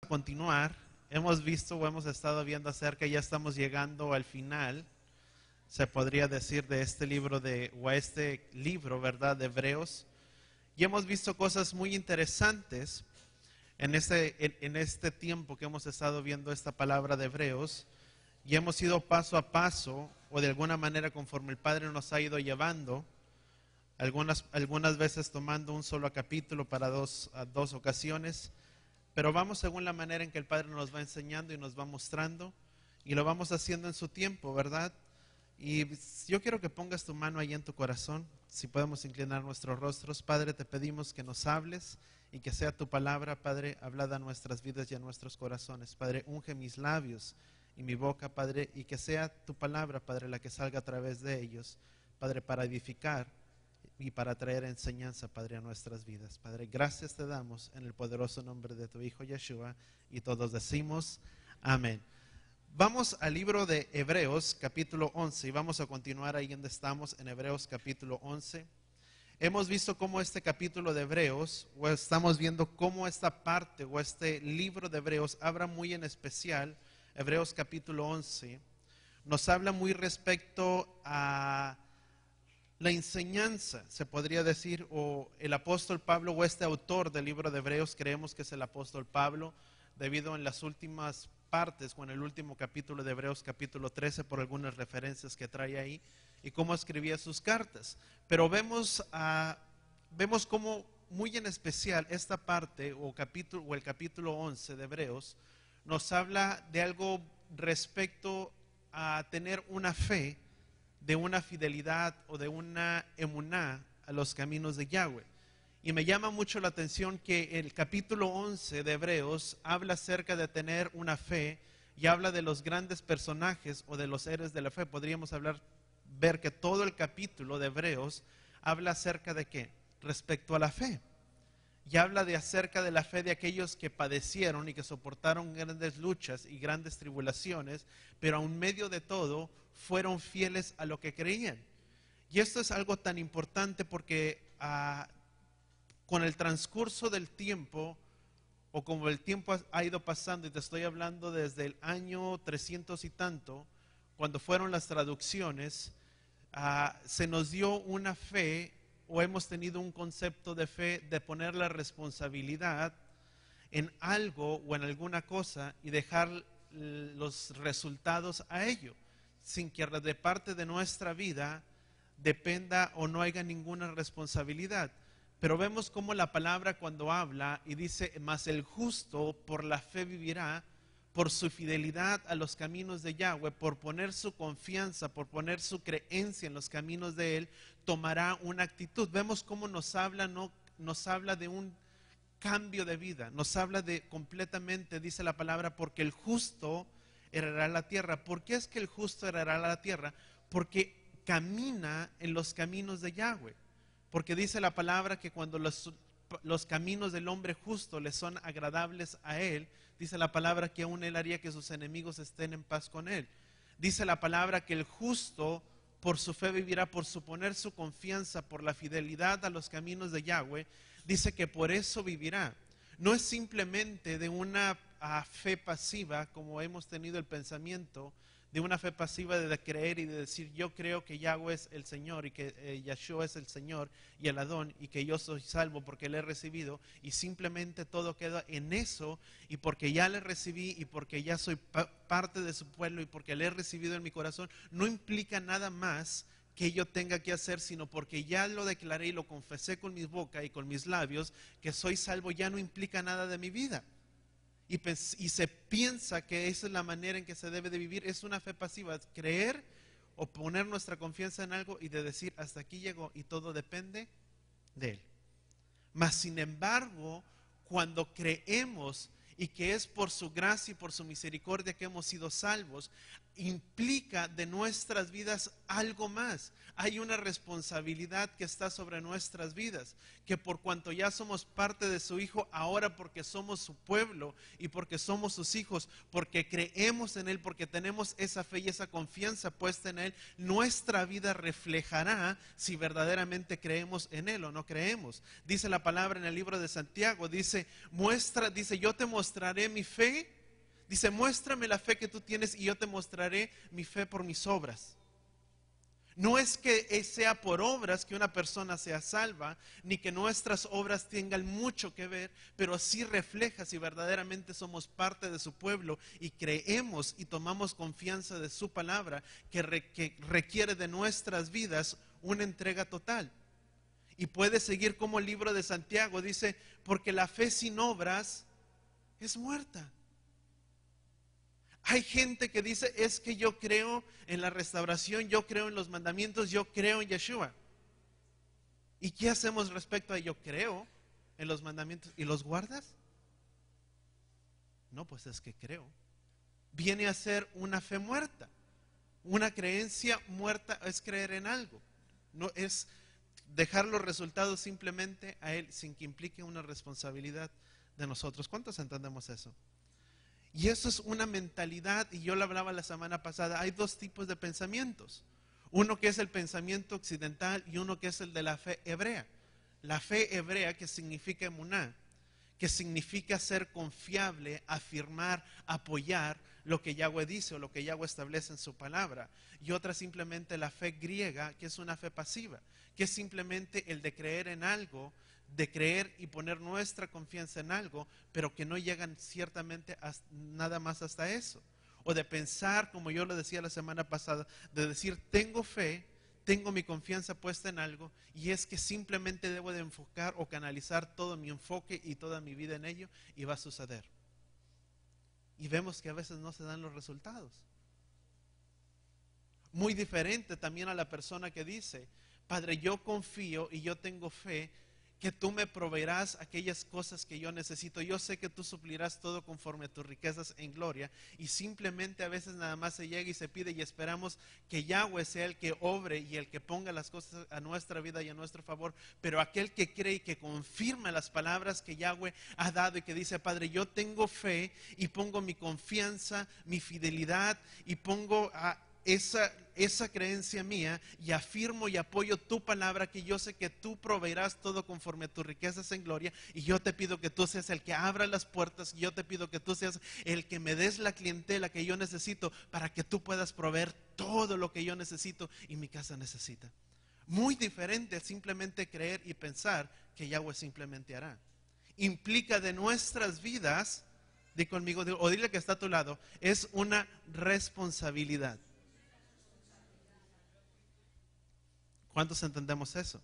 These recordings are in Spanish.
continuar. Hemos visto o hemos estado viendo acerca, ya estamos llegando al final, se podría decir, de este libro ¿verdad?, de Hebreos. Y hemos visto cosas muy interesantes en este tiempo que hemos estado viendo esta palabra de Hebreos. Y hemos ido paso a paso, o de alguna manera conforme el Padre nos ha ido llevando, algunas veces tomando un solo capítulo para dos ocasiones. Pero vamos según la manera en que el Padre nos va enseñando y nos va mostrando, y lo vamos haciendo en su tiempo, ¿verdad? Y yo quiero que pongas tu mano ahí en tu corazón, si podemos inclinar nuestros rostros. Padre, te pedimos que nos hables y que sea tu palabra, Padre, hablada a nuestras vidas y a nuestros corazones. Padre, unge mis labios y mi boca, Padre, y que sea tu palabra, Padre, la que salga a través de ellos, Padre, para edificar y para traer enseñanza, Padre, a nuestras vidas. Padre, gracias te damos en el poderoso nombre de tu Hijo Yeshua, y todos decimos amén. Vamos al libro de Hebreos capítulo 11 y vamos a continuar ahí donde estamos, en Hebreos capítulo 11. Hemos visto cómo este capítulo de Hebreos, o estamos viendo cómo esta parte o este libro de Hebreos habla muy en especial. Hebreos capítulo 11 nos habla muy respecto a la enseñanza, se podría decir, o el apóstol Pablo, o este autor del libro de Hebreos, creemos que es el apóstol Pablo, debido en las últimas partes, o en el último capítulo de Hebreos, capítulo 13, por algunas referencias que trae ahí, y cómo escribía sus cartas. Pero vemos cómo muy en especial esta parte, o el capítulo 11 de Hebreos, nos habla de algo respecto a tener una fe, de una fidelidad o de una emuná a los caminos de Yahweh. Y me llama mucho la atención que el capítulo 11 de Hebreos habla acerca de tener una fe, y habla de los grandes personajes o de los héroes de la fe. Podríamos ver que todo el capítulo de Hebreos habla acerca de qué, respecto a la fe. Y habla acerca de la fe de aquellos que padecieron y que soportaron grandes luchas y grandes tribulaciones, pero aun medio de todo fueron fieles a lo que creían. Y esto es algo tan importante porque con el transcurso del tiempo, o como el tiempo ha ido pasando, y te estoy hablando desde el año 300 y tanto, cuando fueron las traducciones, se nos dio una fe, o hemos tenido un concepto de fe, de poner la responsabilidad en algo o en alguna cosa y dejar los resultados a ello, sin que de parte de nuestra vida dependa o no haya ninguna responsabilidad. Pero vemos cómo la palabra, cuando habla y dice, mas el justo por la fe vivirá, por su fidelidad a los caminos de Yahweh, por poner su confianza, por poner su creencia en los caminos de Él, tomará una actitud. Vemos cómo nos habla de un cambio de vida, nos habla de completamente, dice la palabra, porque el justo heredará la tierra. ¿Por qué es que el justo heredará la tierra? Porque camina en los caminos de Yahweh. Porque dice la palabra que cuando los caminos del hombre justo le son agradables a él, dice la palabra que aún él haría que sus enemigos estén en paz con él. Dice la palabra que el justo por su fe vivirá, por suponer su confianza, por la fidelidad a los caminos de Yahweh. Dice que por eso vivirá. No es simplemente de una fe pasiva, como hemos tenido el pensamiento, de una fe pasiva de creer y de decir, yo creo que Yahweh es el Señor, y que Yahshua es el Señor y el Adón, y que yo soy salvo porque le he recibido, y simplemente todo queda en eso, y porque ya le recibí, y porque ya soy parte de su pueblo, y porque le he recibido en mi corazón, no implica nada más que yo tenga que hacer, sino porque ya lo declaré y lo confesé con mi boca y con mis labios, que soy salvo, ya no implica nada de mi vida. Y se piensa que esa es la manera en que se debe de vivir. Es una fe pasiva, creer o poner nuestra confianza en algo y de decir, hasta aquí llegó y todo depende de Él. Mas sin embargo, cuando creemos y que es por su gracia y por su misericordia que hemos sido salvos, implica de nuestras vidas algo más. Hay una responsabilidad que está sobre nuestras vidas, que por cuanto ya somos parte de su Hijo, ahora porque somos su pueblo y porque somos sus hijos, porque creemos en Él, porque tenemos esa fe y esa confianza puesta en Él, nuestra vida reflejará si verdaderamente creemos en Él o no creemos. Dice la palabra en el libro de Santiago, dice, yo te mostraré mi fe. Dice, muéstrame la fe que tú tienes y yo te mostraré mi fe por mis obras. No es que sea por obras que una persona sea salva, ni que nuestras obras tengan mucho que ver, pero sí refleja si verdaderamente somos parte de su pueblo y creemos y tomamos confianza de su palabra, que requiere de nuestras vidas una entrega total. Y puede seguir como el libro de Santiago, dice, porque la fe sin obras es muerta. Hay gente que dice, es que yo creo en la restauración, yo creo en los mandamientos, yo creo en Yeshua. ¿Y qué hacemos respecto a yo creo en los mandamientos? ¿Y los guardas? No, pues es que creo. Viene a ser una fe muerta. Una creencia muerta es creer en algo. No es dejar los resultados simplemente a Él sin que implique una responsabilidad de nosotros. ¿Cuántos entendemos eso? Y eso es una mentalidad, y yo lo hablaba la semana pasada, hay dos tipos de pensamientos. Uno que es el pensamiento occidental y uno que es el de la fe hebrea. La fe hebrea, que significa emuná, que significa ser confiable, afirmar, apoyar lo que Yahweh dice o lo que Yahweh establece en su palabra. Y otra simplemente la fe griega, que es una fe pasiva, que es simplemente el de creer en algo, de creer y poner nuestra confianza en algo, pero que no llegan ciertamente nada más hasta eso. O de pensar, como yo lo decía la semana pasada, de decir, tengo fe, tengo mi confianza puesta en algo, y es que simplemente debo de enfocar o canalizar todo mi enfoque y toda mi vida en ello, y va a suceder. Y vemos que a veces no se dan los resultados. Muy diferente también a la persona que dice, Padre, yo confío y yo tengo fe que tú me proveerás aquellas cosas que yo necesito. Yo sé que tú suplirás todo conforme a tus riquezas en gloria, y simplemente a veces nada más se llega y se pide y esperamos que Yahweh sea el que obre y el que ponga las cosas a nuestra vida y a nuestro favor. Pero aquel que cree y que confirma las palabras que Yahweh ha dado y que dice, Padre, yo tengo fe y pongo mi confianza, mi fidelidad y pongo a esa creencia mía y afirmo y apoyo tu palabra, que yo sé que tú proveerás todo conforme a tus riquezas en gloria, y yo te pido que tú seas el que abra las puertas, y yo te pido que tú seas el que me des la clientela que yo necesito para que tú puedas proveer todo lo que yo necesito y mi casa necesita. Muy diferente a simplemente creer y pensar que Yahweh simplemente hará. Implica de nuestras vidas, di conmigo, o dile que está a tu lado, es una responsabilidad. ¿Cuántos entendemos eso?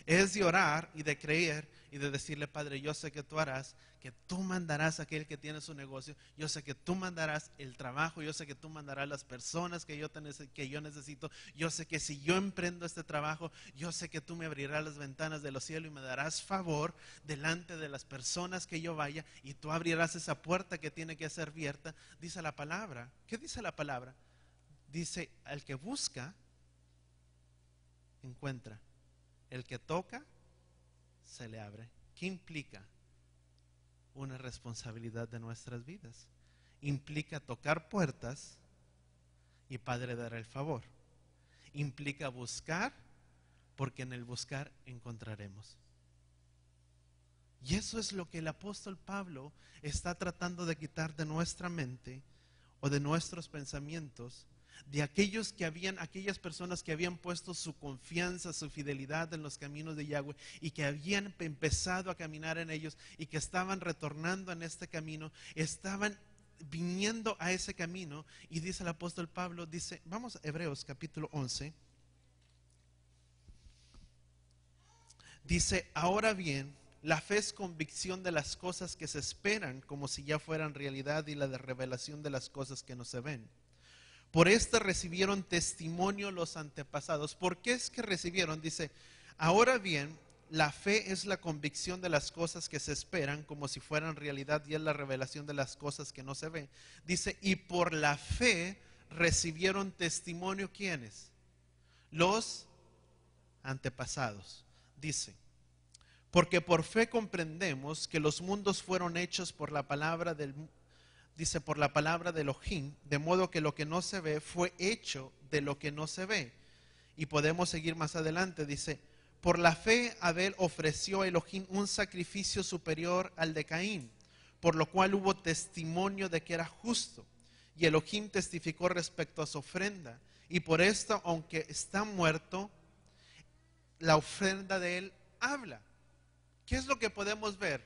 Es de orar y de creer y de decirle, Padre, yo sé que tú harás, que tú mandarás a aquel que tiene su negocio, yo sé que tú mandarás el trabajo, yo sé que tú mandarás las personas que yo necesito, yo sé que si yo emprendo este trabajo, yo sé que tú me abrirás las ventanas de los cielos y me darás favor delante de las personas que yo vaya, y tú abrirás esa puerta que tiene que ser abierta. Dice la palabra. ¿Qué dice la palabra? Dice, al que busca, encuentra. El que toca, se le abre. ¿Qué implica? Una responsabilidad de nuestras vidas. Implica tocar puertas y Padre dará el favor. Implica buscar, porque en el buscar encontraremos. Y eso es lo que el apóstol Pablo está tratando de quitar de nuestra mente o de nuestros pensamientos, de aquellas personas que habían puesto su confianza, su fidelidad en los caminos de Yahweh, y que habían empezado a caminar en ellos, y que estaban retornando en este camino, estaban viniendo a ese camino. Y dice el apóstol Pablo, dice, vamos a Hebreos capítulo 11, dice, ahora bien, la fe es convicción de las cosas que se esperan como si ya fueran realidad, y la de revelación de las cosas que no se ven. Por esta recibieron testimonio los antepasados. ¿Por qué es que recibieron? Dice, ahora bien, la fe es la convicción de las cosas que se esperan como si fueran realidad, y es la revelación de las cosas que no se ven. Dice, y por la fe recibieron testimonio, ¿quiénes? Los antepasados. Dice, porque por fe comprendemos que los mundos fueron hechos por la palabra por la palabra de Elohim, de modo que lo que no se ve fue hecho de lo que no se ve. Y podemos seguir más adelante, dice, por la fe Abel ofreció a Elohim un sacrificio superior al de Caín, por lo cual hubo testimonio de que era justo. Y Elohim testificó respecto a su ofrenda. Y por esto, aunque está muerto, la ofrenda de él habla. ¿Qué es lo que podemos ver?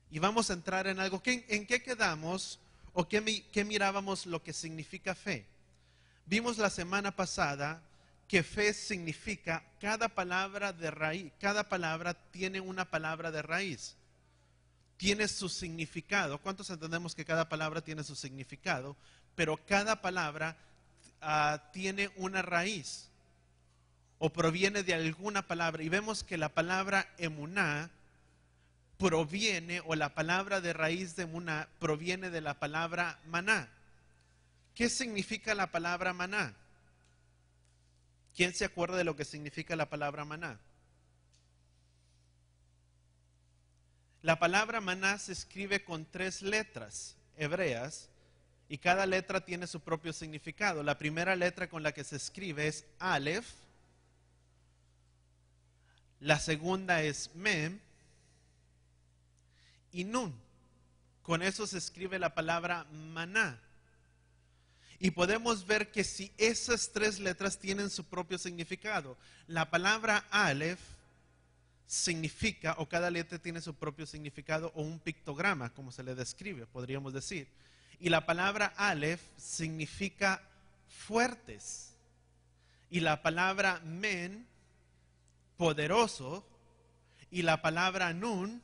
Y vamos a entrar en algo. ¿En qué quedamos o qué mirábamos lo que significa fe? Vimos la semana pasada que fe significa cada palabra de raíz. Cada palabra tiene una palabra de raíz. Tiene su significado. ¿Cuántos entendemos que cada palabra tiene su significado? Pero cada palabra tiene una raíz o proviene de alguna palabra. Y vemos que la palabra emuná proviene, o la palabra de raíz de emuná proviene de la palabra maná. ¿Qué significa la palabra maná? ¿Quién se acuerda de lo que significa la palabra maná? La palabra maná se escribe con 3 letras hebreas y cada letra tiene su propio significado. La primera letra con la que se escribe es Aleph, la segunda es Mem y Nun. Con eso se escribe la palabra maná. Y podemos ver que si esas 3 letras tienen su propio significado, la palabra Aleph significa, o cada letra tiene su propio significado, o un pictograma, como se le describe, podríamos decir. Y la palabra Aleph significa fuertes. Y la palabra Men, poderoso. Y la palabra Nun,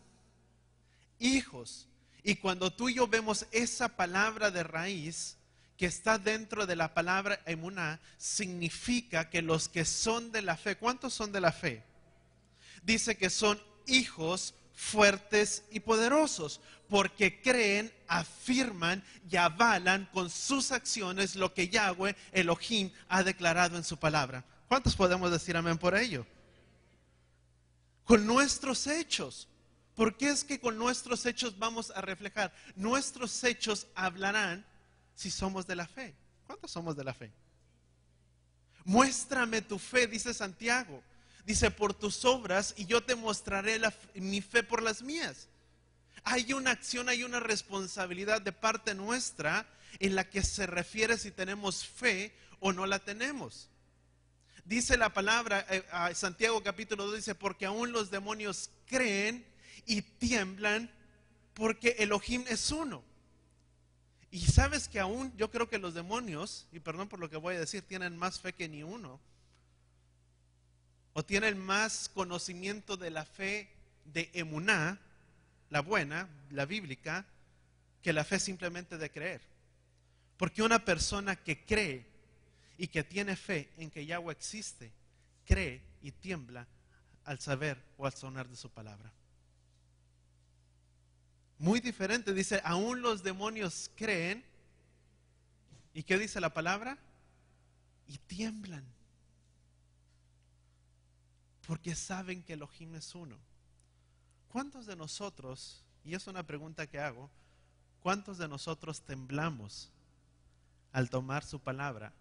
hijos. Y cuando tú y yo vemos esa palabra de raíz que está dentro de la palabra emuná, significa que los que son de la fe, ¿cuántos son de la fe? Dice que son hijos fuertes y poderosos, porque creen, afirman y avalan con sus acciones lo que Yahweh Elohim ha declarado en su palabra. ¿Cuántos podemos decir amén por ello? Con nuestros hechos. ¿Por qué es que con nuestros hechos vamos a reflejar? Nuestros hechos hablarán si somos de la fe. ¿Cuántos somos de la fe? Muéstrame tu fe, dice Santiago. Dice, por tus obras y yo te mostraré mi fe por las mías. Hay una acción, hay una responsabilidad de parte nuestra en la que se refiere si tenemos fe o no la tenemos. Dice la palabra, Santiago capítulo 2 dice, porque aún los demonios creen y tiemblan porque Elohim es uno. Y sabes que aún yo creo que los demonios, y perdón por lo que voy a decir, tienen más fe que ni uno. O tienen más conocimiento de la fe de emuná, la buena, la bíblica, que la fe simplemente de creer. Porque una persona que cree y que tiene fe en que Yahweh existe, cree y tiembla al saber o al sonar de su palabra. Muy diferente, dice, aún los demonios creen. ¿Y qué dice la palabra? Y tiemblan. Porque saben que Elohim es uno. ¿Cuántos de nosotros, y es una pregunta que hago, cuántos de nosotros temblamos al tomar su palabra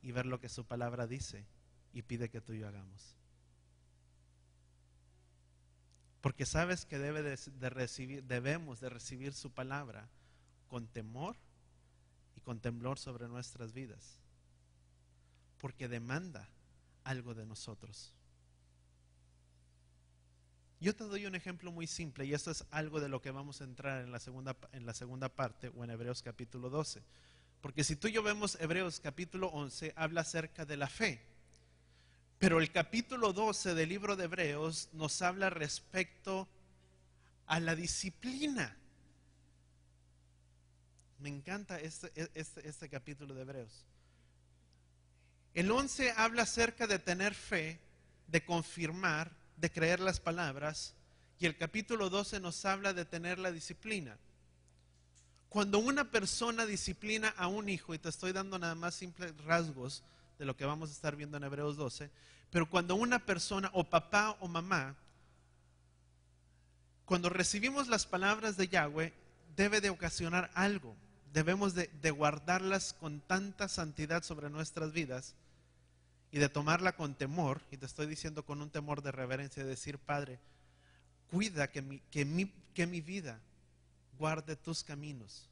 y ver lo que su palabra dice y pide que tú y yo hagamos? Porque sabes que debemos de recibir su palabra con temor y con temblor sobre nuestras vidas. Porque demanda algo de nosotros. Yo te doy un ejemplo muy simple y esto es algo de lo que vamos a entrar en la segunda parte o en Hebreos capítulo 12. Porque si tú y yo vemos Hebreos capítulo 11, habla acerca de la fe. Pero el capítulo 12 del libro de Hebreos nos habla respecto a la disciplina. Me encanta este capítulo de Hebreos. El 11 habla acerca de tener fe, de confirmar, de creer las palabras. Y el capítulo 12 nos habla de tener la disciplina. Cuando una persona disciplina a un hijo, y te estoy dando nada más simples rasgos de lo que vamos a estar viendo en Hebreos 12, pero cuando una persona, o papá o mamá, cuando recibimos las palabras de Yahweh, debe de ocasionar algo. Debemos de guardarlas con tanta santidad sobre nuestras vidas y de tomarla con temor, y te estoy diciendo con un temor de reverencia, de decir: Padre, cuida que mi vida guarde tus caminos.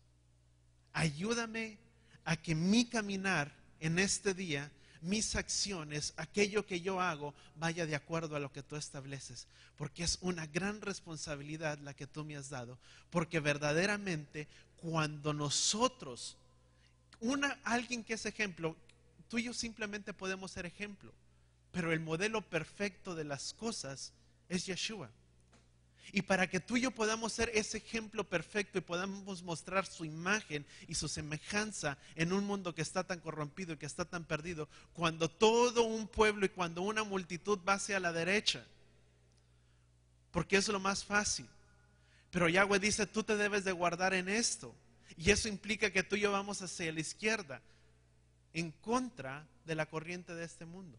Ayúdame a que mi caminar en este día, mis acciones, aquello que yo hago, vaya de acuerdo a lo que tú estableces. Porque es una gran responsabilidad la que tú me has dado. Porque verdaderamente cuando nosotros, alguien que es ejemplo, tú y yo simplemente podemos ser ejemplo. Pero el modelo perfecto de las cosas es Yeshua. Y para que tú y yo podamos ser ese ejemplo perfecto y podamos mostrar su imagen y su semejanza en un mundo que está tan corrompido y que está tan perdido, cuando todo un pueblo y cuando una multitud va hacia la derecha, porque es lo más fácil. Pero Yahweh dice: tú te debes de guardar en esto. Y eso implica que tú y yo vamos hacia la izquierda, en contra de la corriente de este mundo.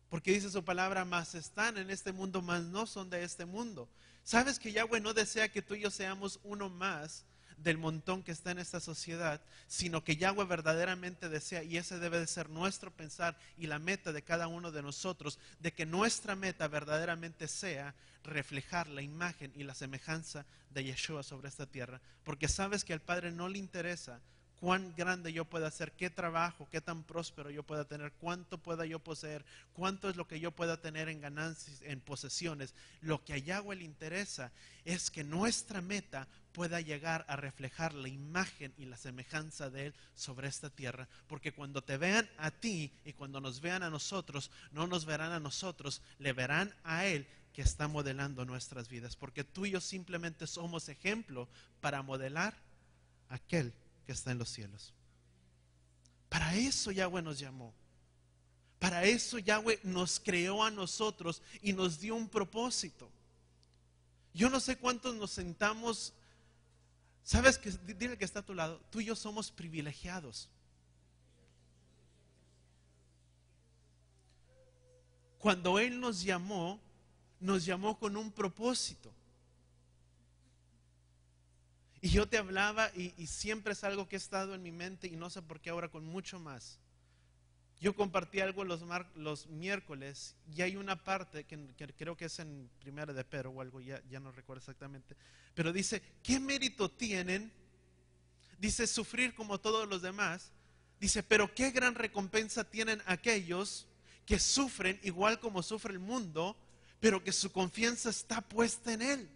Porque dice su palabra: más están en este mundo, más no son de este mundo. ¿Sabes que Yahweh no desea que tú y yo seamos uno más del montón que está en esta sociedad? Sino que Yahweh verdaderamente desea, y ese debe de ser nuestro pensar y la meta de cada uno de nosotros, de que nuestra meta verdaderamente sea reflejar la imagen y la semejanza de Yeshua sobre esta tierra. Porque sabes que al Padre no le interesa cuán grande yo pueda ser, qué trabajo, qué tan próspero yo pueda tener, cuánto pueda yo poseer, cuánto es lo que yo pueda tener en ganancias, en posesiones. Lo que a Yahweh le interesa es que nuestra meta pueda llegar a reflejar la imagen y la semejanza de Él sobre esta tierra. Porque cuando te vean a ti y cuando nos vean a nosotros, no nos verán a nosotros, le verán a Él, que está modelando nuestras vidas. Porque tú y yo simplemente somos ejemplo para modelar a aquel que está en los cielos. Para eso Yahweh nos llamó. Para eso Yahweh nos creó a nosotros y nos dio un propósito. Yo no sé cuántos nos sentamos. ¿Sabes que? Dile que está a tu lado: tú y yo somos privilegiados. Cuando Él nos llamó con un propósito. Y yo te hablaba y siempre es algo que ha estado en mi mente, y no sé por qué ahora con mucho más. Yo compartí algo los miércoles, y hay una parte que creo que es en Primera de Pedro o algo, ya no recuerdo exactamente, pero dice: ¿qué mérito tienen? Dice: sufrir como todos los demás. Dice: pero qué gran recompensa tienen aquellos que sufren igual como sufre el mundo, pero que su confianza está puesta en Él.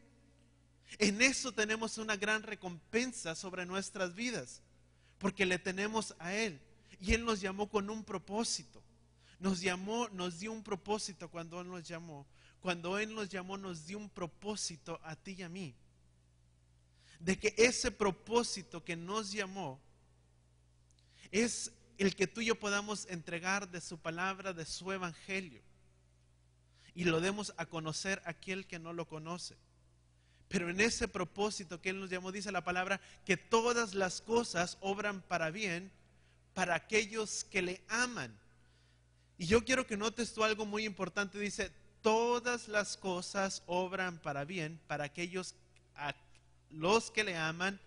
En eso tenemos una gran recompensa sobre nuestras vidas, porque le tenemos a Él. Y Él nos llamó con un propósito. Nos dio un propósito cuando Él nos llamó. Cuando Él nos llamó, nos dio un propósito a ti y a mí. De que ese propósito que nos llamó es el que tú y yo podamos entregar de su palabra, de su evangelio, y lo demos a conocer a aquel que no lo conoce. Pero en ese propósito que Él nos llamó, dice la palabra que todas las cosas obran para bien para aquellos que le aman. Y yo quiero que notes tú algo muy importante. Dice: todas las cosas obran para bien para aquellos, a los que le aman,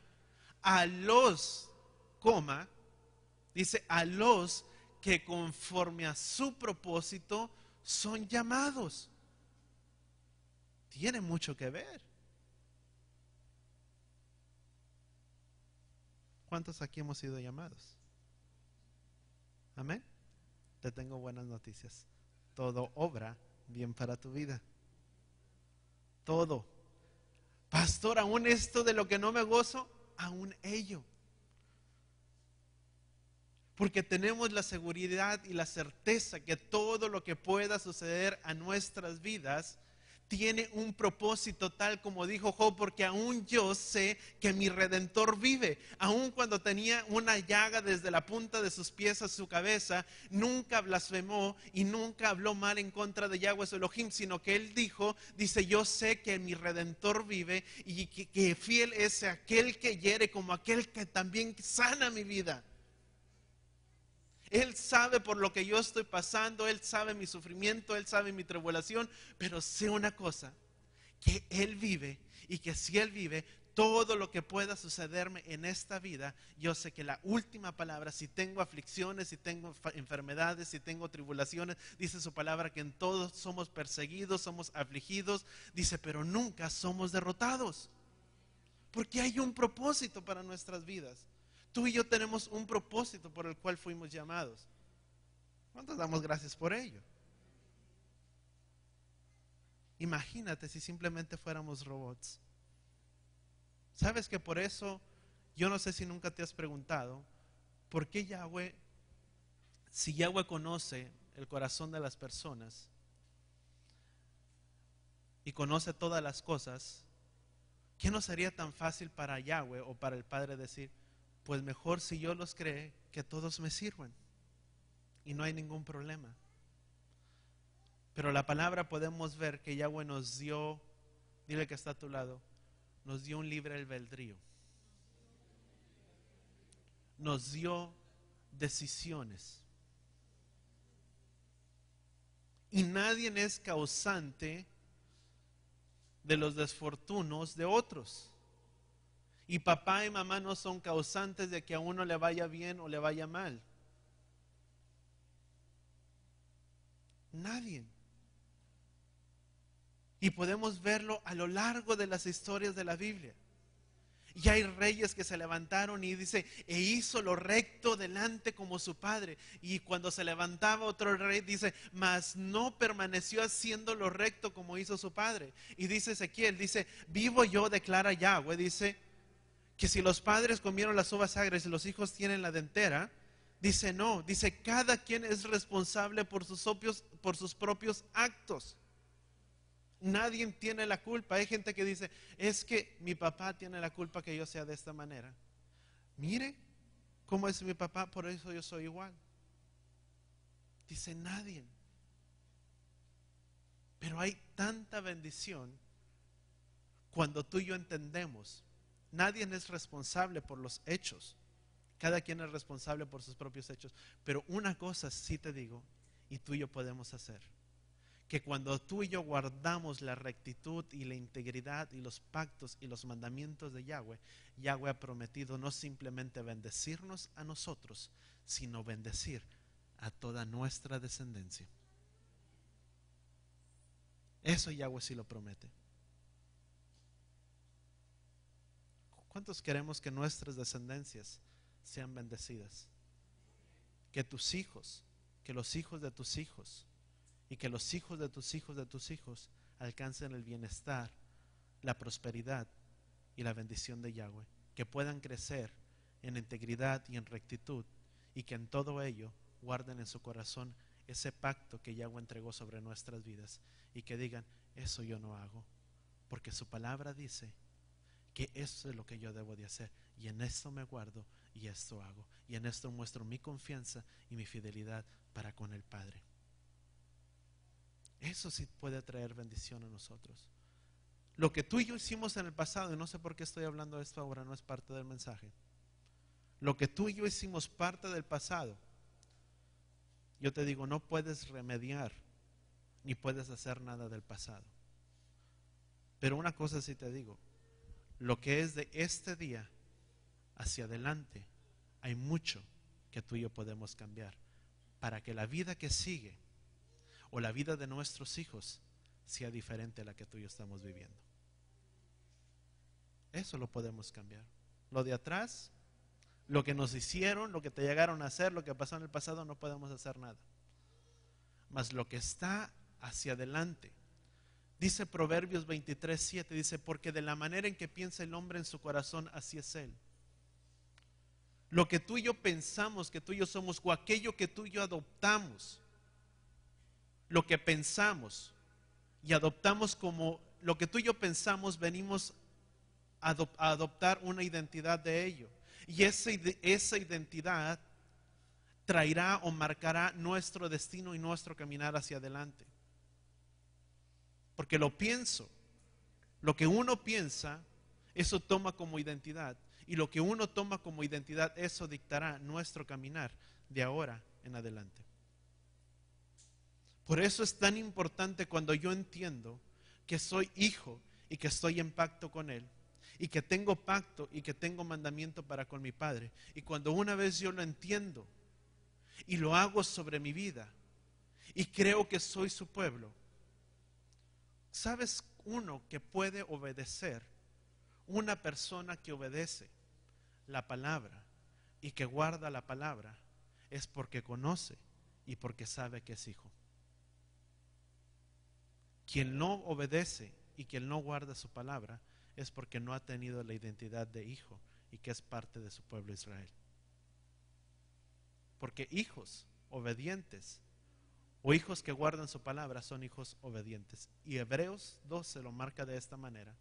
a los, dice, a los que conforme a su propósito son llamados. Tiene mucho que ver. ¿Cuántos aquí hemos sido llamados? Amén. Te tengo buenas noticias. Todo obra bien para tu vida. Todo. Pastor, aún esto de lo que no me gozo, aún ello. Porque tenemos la seguridad y la certeza que todo lo que pueda suceder a nuestras vidas tiene un propósito, tal como dijo Job, porque aún yo sé que mi Redentor vive. Aún cuando tenía una llaga desde la punta de sus pies a su cabeza, nunca blasfemó y nunca habló mal en contra de Yahweh su Elohim, sino que él dice, yo sé que mi Redentor vive y que fiel es aquel que hiere como aquel que también sana mi vida. Él sabe por lo que yo estoy pasando, Él sabe mi sufrimiento, Él sabe mi tribulación, pero sé una cosa, que Él vive y que si Él vive, todo lo que pueda sucederme en esta vida, yo sé que la última palabra, si tengo aflicciones, si tengo enfermedades, si tengo tribulaciones, dice su palabra que en todos somos perseguidos, somos afligidos, dice, pero nunca somos derrotados, porque hay un propósito para nuestras vidas. Tú y yo tenemos un propósito por el cual fuimos llamados. ¿Cuántos damos gracias por ello? Imagínate si simplemente fuéramos robots. ¿Sabes que por eso, yo no sé si nunca te has preguntado, por qué Yahweh, si Yahweh conoce el corazón de las personas y conoce todas las cosas, ¿qué no sería tan fácil para Yahweh o para el Padre decir, pues mejor si yo los creé, que todos me sirvan y no hay ningún problema? Pero la palabra podemos ver que Yahweh nos dio, dile que está a tu lado, nos dio un libre albedrío, nos dio decisiones, y nadie es causante de los desfortunos de otros. Y papá y mamá no son causantes de que a uno le vaya bien o le vaya mal. Nadie. Y podemos verlo a lo largo de las historias de la Biblia. Y hay reyes que se levantaron y dice, e hizo lo recto delante como su padre. Y cuando se levantaba otro rey, dice, mas no permaneció haciendo lo recto como hizo su padre. Y dice Ezequiel, dice, vivo yo, declara Yahweh, dice, que si los padres comieron las uvas agrias y los hijos tienen la dentera, dice no, dice cada quien es responsable por sus propios actos. Nadie tiene la culpa. Hay gente que dice, es que mi papá tiene la culpa que yo sea de esta manera. Mire cómo es mi papá, por eso yo soy igual. Dice nadie. Pero hay tanta bendición cuando tú y yo entendemos. Nadie es responsable por los hechos. Cada quien es responsable por sus propios hechos. Pero una cosa sí te digo, y tú y yo podemos hacer, que cuando tú y yo guardamos la rectitud y la integridad y los pactos y los mandamientos de Yahweh, Yahweh ha prometido no simplemente bendecirnos a nosotros, sino bendecir a toda nuestra descendencia. Eso Yahweh sí lo promete. ¿Cuántos queremos que nuestras descendencias sean bendecidas? Que tus hijos, que los hijos de tus hijos y que los hijos de tus hijos de tus hijos alcancen el bienestar, la prosperidad y la bendición de Yahweh. Que puedan crecer en integridad y en rectitud y que en todo ello guarden en su corazón ese pacto que Yahweh entregó sobre nuestras vidas y que digan, eso yo no hago, porque su palabra dice que eso es lo que yo debo de hacer y en esto me guardo y esto hago y en esto muestro mi confianza y mi fidelidad para con el Padre. Eso sí puede traer bendición a nosotros. Lo que tú y yo hicimos en el pasado, y no sé por qué estoy hablando de esto ahora, no es parte del mensaje. Lo que tú y yo hicimos parte del pasado, yo te digo, no puedes remediar ni puedes hacer nada del pasado. Pero una cosa sí te digo, lo que es de este día hacia adelante, hay mucho que tú y yo podemos cambiar para que la vida que sigue o la vida de nuestros hijos sea diferente a la que tú y yo estamos viviendo. Eso lo podemos cambiar. Lo de atrás, lo que nos hicieron, lo que te llegaron a hacer, lo que pasó en el pasado, no podemos hacer nada. Mas lo que está hacia adelante, dice Proverbios 23:7, dice, porque de la manera en que piensa el hombre en su corazón, así es él. Lo que tú y yo pensamos que tú y yo somos, o aquello que tú y yo adoptamos, lo que pensamos, y adoptamos como lo que tú y yo pensamos, venimos a adoptar una identidad de ello. Y esa identidad traerá o marcará nuestro destino y nuestro caminar hacia adelante. Porque lo que uno piensa, eso toma como identidad. Y lo que uno toma como identidad, eso dictará nuestro caminar de ahora en adelante. Por eso es tan importante cuando yo entiendo que soy hijo y que estoy en pacto con Él, y que tengo pacto y que tengo mandamiento para con mi Padre. Y cuando una vez yo lo entiendo y lo hago sobre mi vida y creo que soy su pueblo, ¿sabes uno que puede obedecer? Una persona que obedece la palabra y que guarda la palabra es porque conoce y porque sabe que es hijo. Quien no obedece y quien no guarda su palabra es porque no ha tenido la identidad de hijo y que es parte de su pueblo Israel. Porque hijos obedientes o hijos que guardan su palabra son hijos obedientes. Y Hebreos 12 lo marca de esta manera.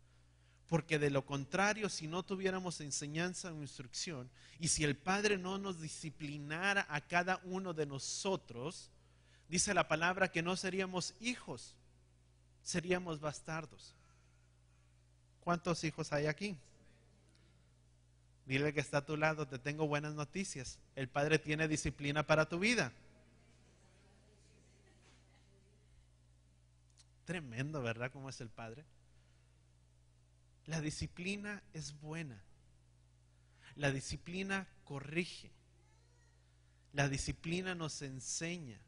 Porque de lo contrario, si no tuviéramos enseñanza o instrucción, y si el Padre no nos disciplinara a cada uno de nosotros, dice la palabra que no seríamos hijos, seríamos bastardos. ¿Cuántos hijos hay aquí? Dile que está a tu lado, te tengo buenas noticias. El Padre tiene disciplina para tu vida. Tremendo, ¿verdad? ¿Cómo es el Padre? La disciplina es buena. La disciplina corrige. La disciplina nos enseña.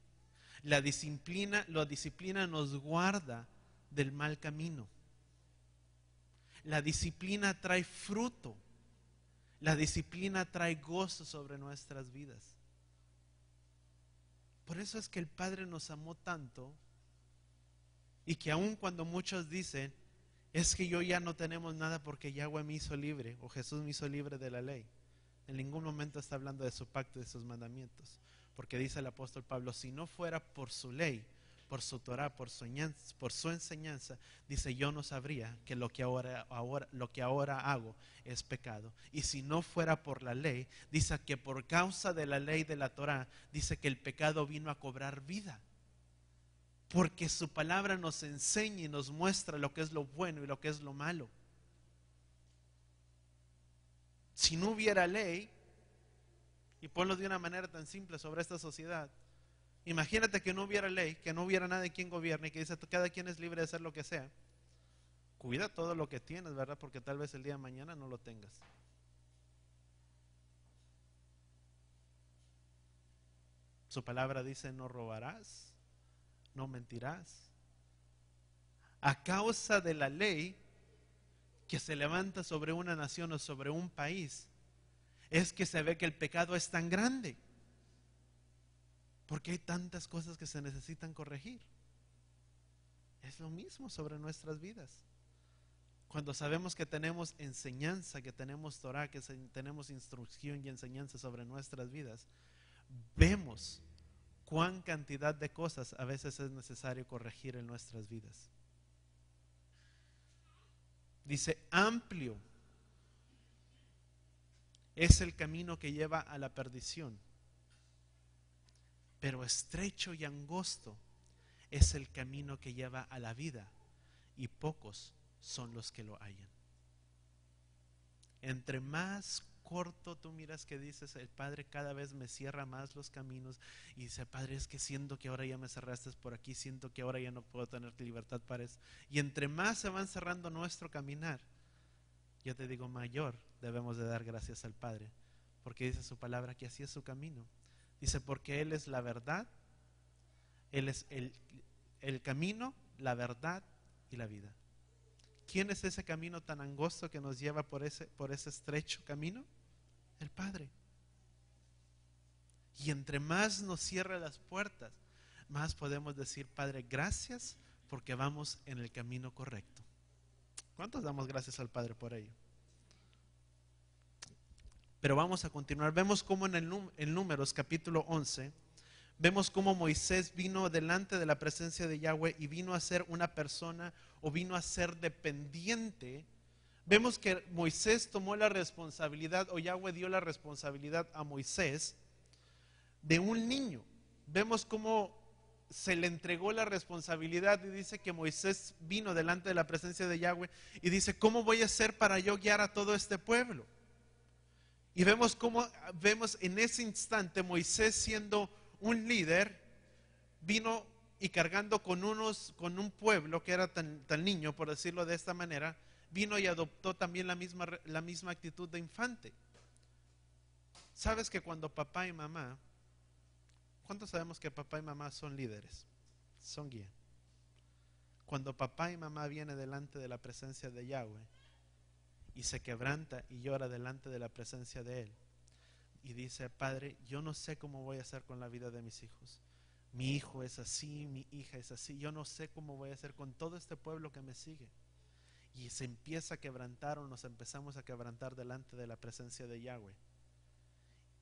La disciplina nos guarda del mal camino. La disciplina trae fruto. La disciplina trae gozo sobre nuestras vidas. Por eso es que el Padre nos amó tanto, y que aun cuando muchos dicen, es que yo ya no tenemos nada porque Yahweh me hizo libre o Jesús me hizo libre de la ley, en ningún momento está hablando de su pacto y de sus mandamientos. Porque dice el apóstol Pablo, si no fuera por su ley, por su Torah, por su enseñanza, dice, yo no sabría que lo que ahora hago es pecado. Y si no fuera por la ley, dice que por causa de la ley de la Torah, dice que el pecado vino a cobrar vida. Porque su palabra nos enseña y nos muestra lo que es lo bueno y lo que es lo malo. Si no hubiera ley, y ponlo de una manera tan simple sobre esta sociedad, imagínate que no hubiera ley, que no hubiera nadie quien gobierne, y que dice cada quien es libre de hacer lo que sea. Cuida todo lo que tienes, ¿verdad? Porque tal vez el día de mañana no lo tengas. Su palabra dice, no robarás, no mentirás. A causa de la ley que se levanta sobre una nación o sobre un país, es que se ve que el pecado es tan grande. Porque hay tantas cosas que se necesitan corregir. Es lo mismo sobre nuestras vidas. Cuando sabemos que tenemos enseñanza, que tenemos Torah, que tenemos instrucción y enseñanza sobre nuestras vidas, vemos cuán cantidad de cosas a veces es necesario corregir en nuestras vidas. Dice, amplio es el camino que lleva a la perdición, pero estrecho y angosto es el camino que lleva a la vida, y pocos son los que lo hallan. Entre más corto tú miras que dices, el Padre cada vez me cierra más los caminos, y dice, Padre, es que siento que ahora ya me cerraste por aquí, siento que ahora ya no puedo tener libertad para eso. Y entre más se van cerrando nuestro caminar, yo te digo, mayor debemos de dar gracias al Padre, porque dice su palabra que así es su camino. Dice, porque Él es la verdad, Él es el camino, la verdad y la vida. ¿Quién es ese camino tan angosto que nos lleva por ese estrecho camino? El Padre. Y entre más nos cierra las puertas, más podemos decir, Padre, gracias porque vamos en el camino correcto. ¿Cuántos damos gracias al Padre por ello? Pero vamos a continuar. Vemos cómo en Números capítulo 11, Vemos cómo Moisés vino delante de la presencia de Yahweh y vino a ser una persona o vino a ser dependiente. Vemos que Moisés tomó la responsabilidad, o Yahweh dio la responsabilidad a Moisés de un niño. Vemos cómo se le entregó la responsabilidad y dice que Moisés vino delante de la presencia de Yahweh y dice: ¿cómo voy a hacer para yo guiar a todo este pueblo? Y vemos en ese instante Moisés, siendo un líder, vino y cargando con un pueblo que era tan niño, por decirlo de esta manera, vino y adoptó también la misma actitud de infante. Sabes que cuando papá y mamá, ¿cuántos sabemos que papá y mamá son líderes? Son guía. Cuando papá y mamá vienen delante de la presencia de Yahweh y se quebranta y llora delante de la presencia de Él y dice: Padre, yo no sé cómo voy a hacer con la vida de mis hijos. Mi hijo es así, mi hija es así. Yo no sé cómo voy a hacer con todo este pueblo que me sigue. Y se empieza a quebrantar, o nos empezamos a quebrantar delante de la presencia de Yahweh.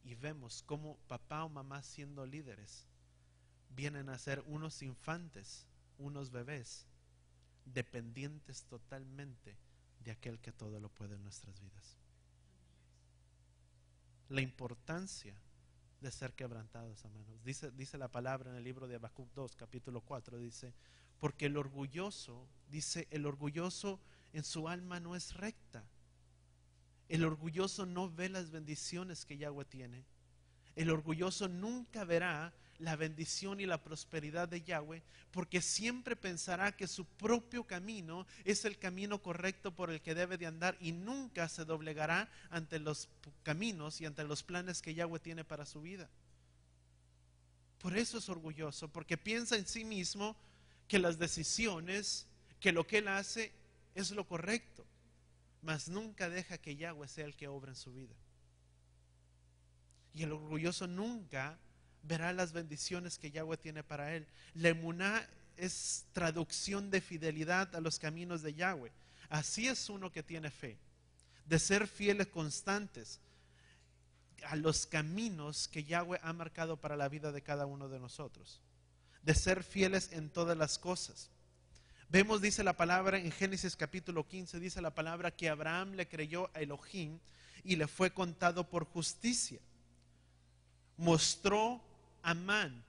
Y vemos cómo papá o mamá, siendo líderes, vienen a ser unos infantes, unos bebés, dependientes totalmente de aquel que todo lo puede en nuestras vidas. La importancia de ser quebrantados, hermanos. Dice la palabra en el libro de Habacuc 2, capítulo 4, dice: porque el orgulloso en su alma no es recta. El orgulloso no ve las bendiciones que Yahweh tiene. El orgulloso nunca verá la bendición y la prosperidad de Yahweh, porque siempre pensará que su propio camino es el camino correcto por el que debe de andar, y nunca se doblegará ante los caminos y ante los planes que Yahweh tiene para su vida. Por eso es orgulloso, porque piensa en sí mismo que las decisiones, que lo que él hace es lo correcto, mas nunca deja que Yahweh sea el que obra en su vida. Y el orgulloso nunca verá las bendiciones que Yahweh tiene para él. La emuná es traducción de fidelidad a los caminos de Yahweh. Así es uno que tiene fe, de ser fieles, constantes a los caminos que Yahweh ha marcado para la vida de cada uno de nosotros, de ser fieles en todas las cosas. Vemos, dice la palabra en Génesis capítulo 15, dice la palabra que Abraham le creyó a Elohim y le fue contado por justicia. Mostró amán,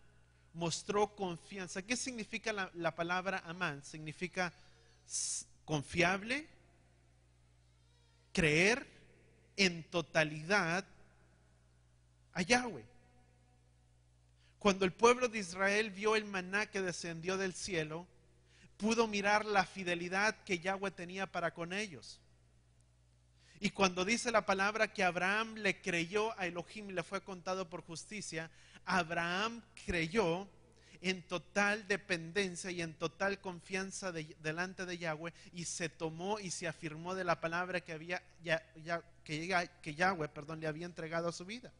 mostró confianza. ¿Qué significa la palabra amán? Significa confiable, creer en totalidad a Yahweh. Cuando el pueblo de Israel vio el maná que descendió del cielo, pudo mirar la fidelidad que Yahweh tenía para con ellos. Y cuando dice la palabra que Abraham le creyó a Elohim y le fue contado por justicia, Abraham creyó en total dependencia y en total confianza delante de Yahweh, y se tomó y se afirmó de la palabra que Yahweh le había entregado a su vida.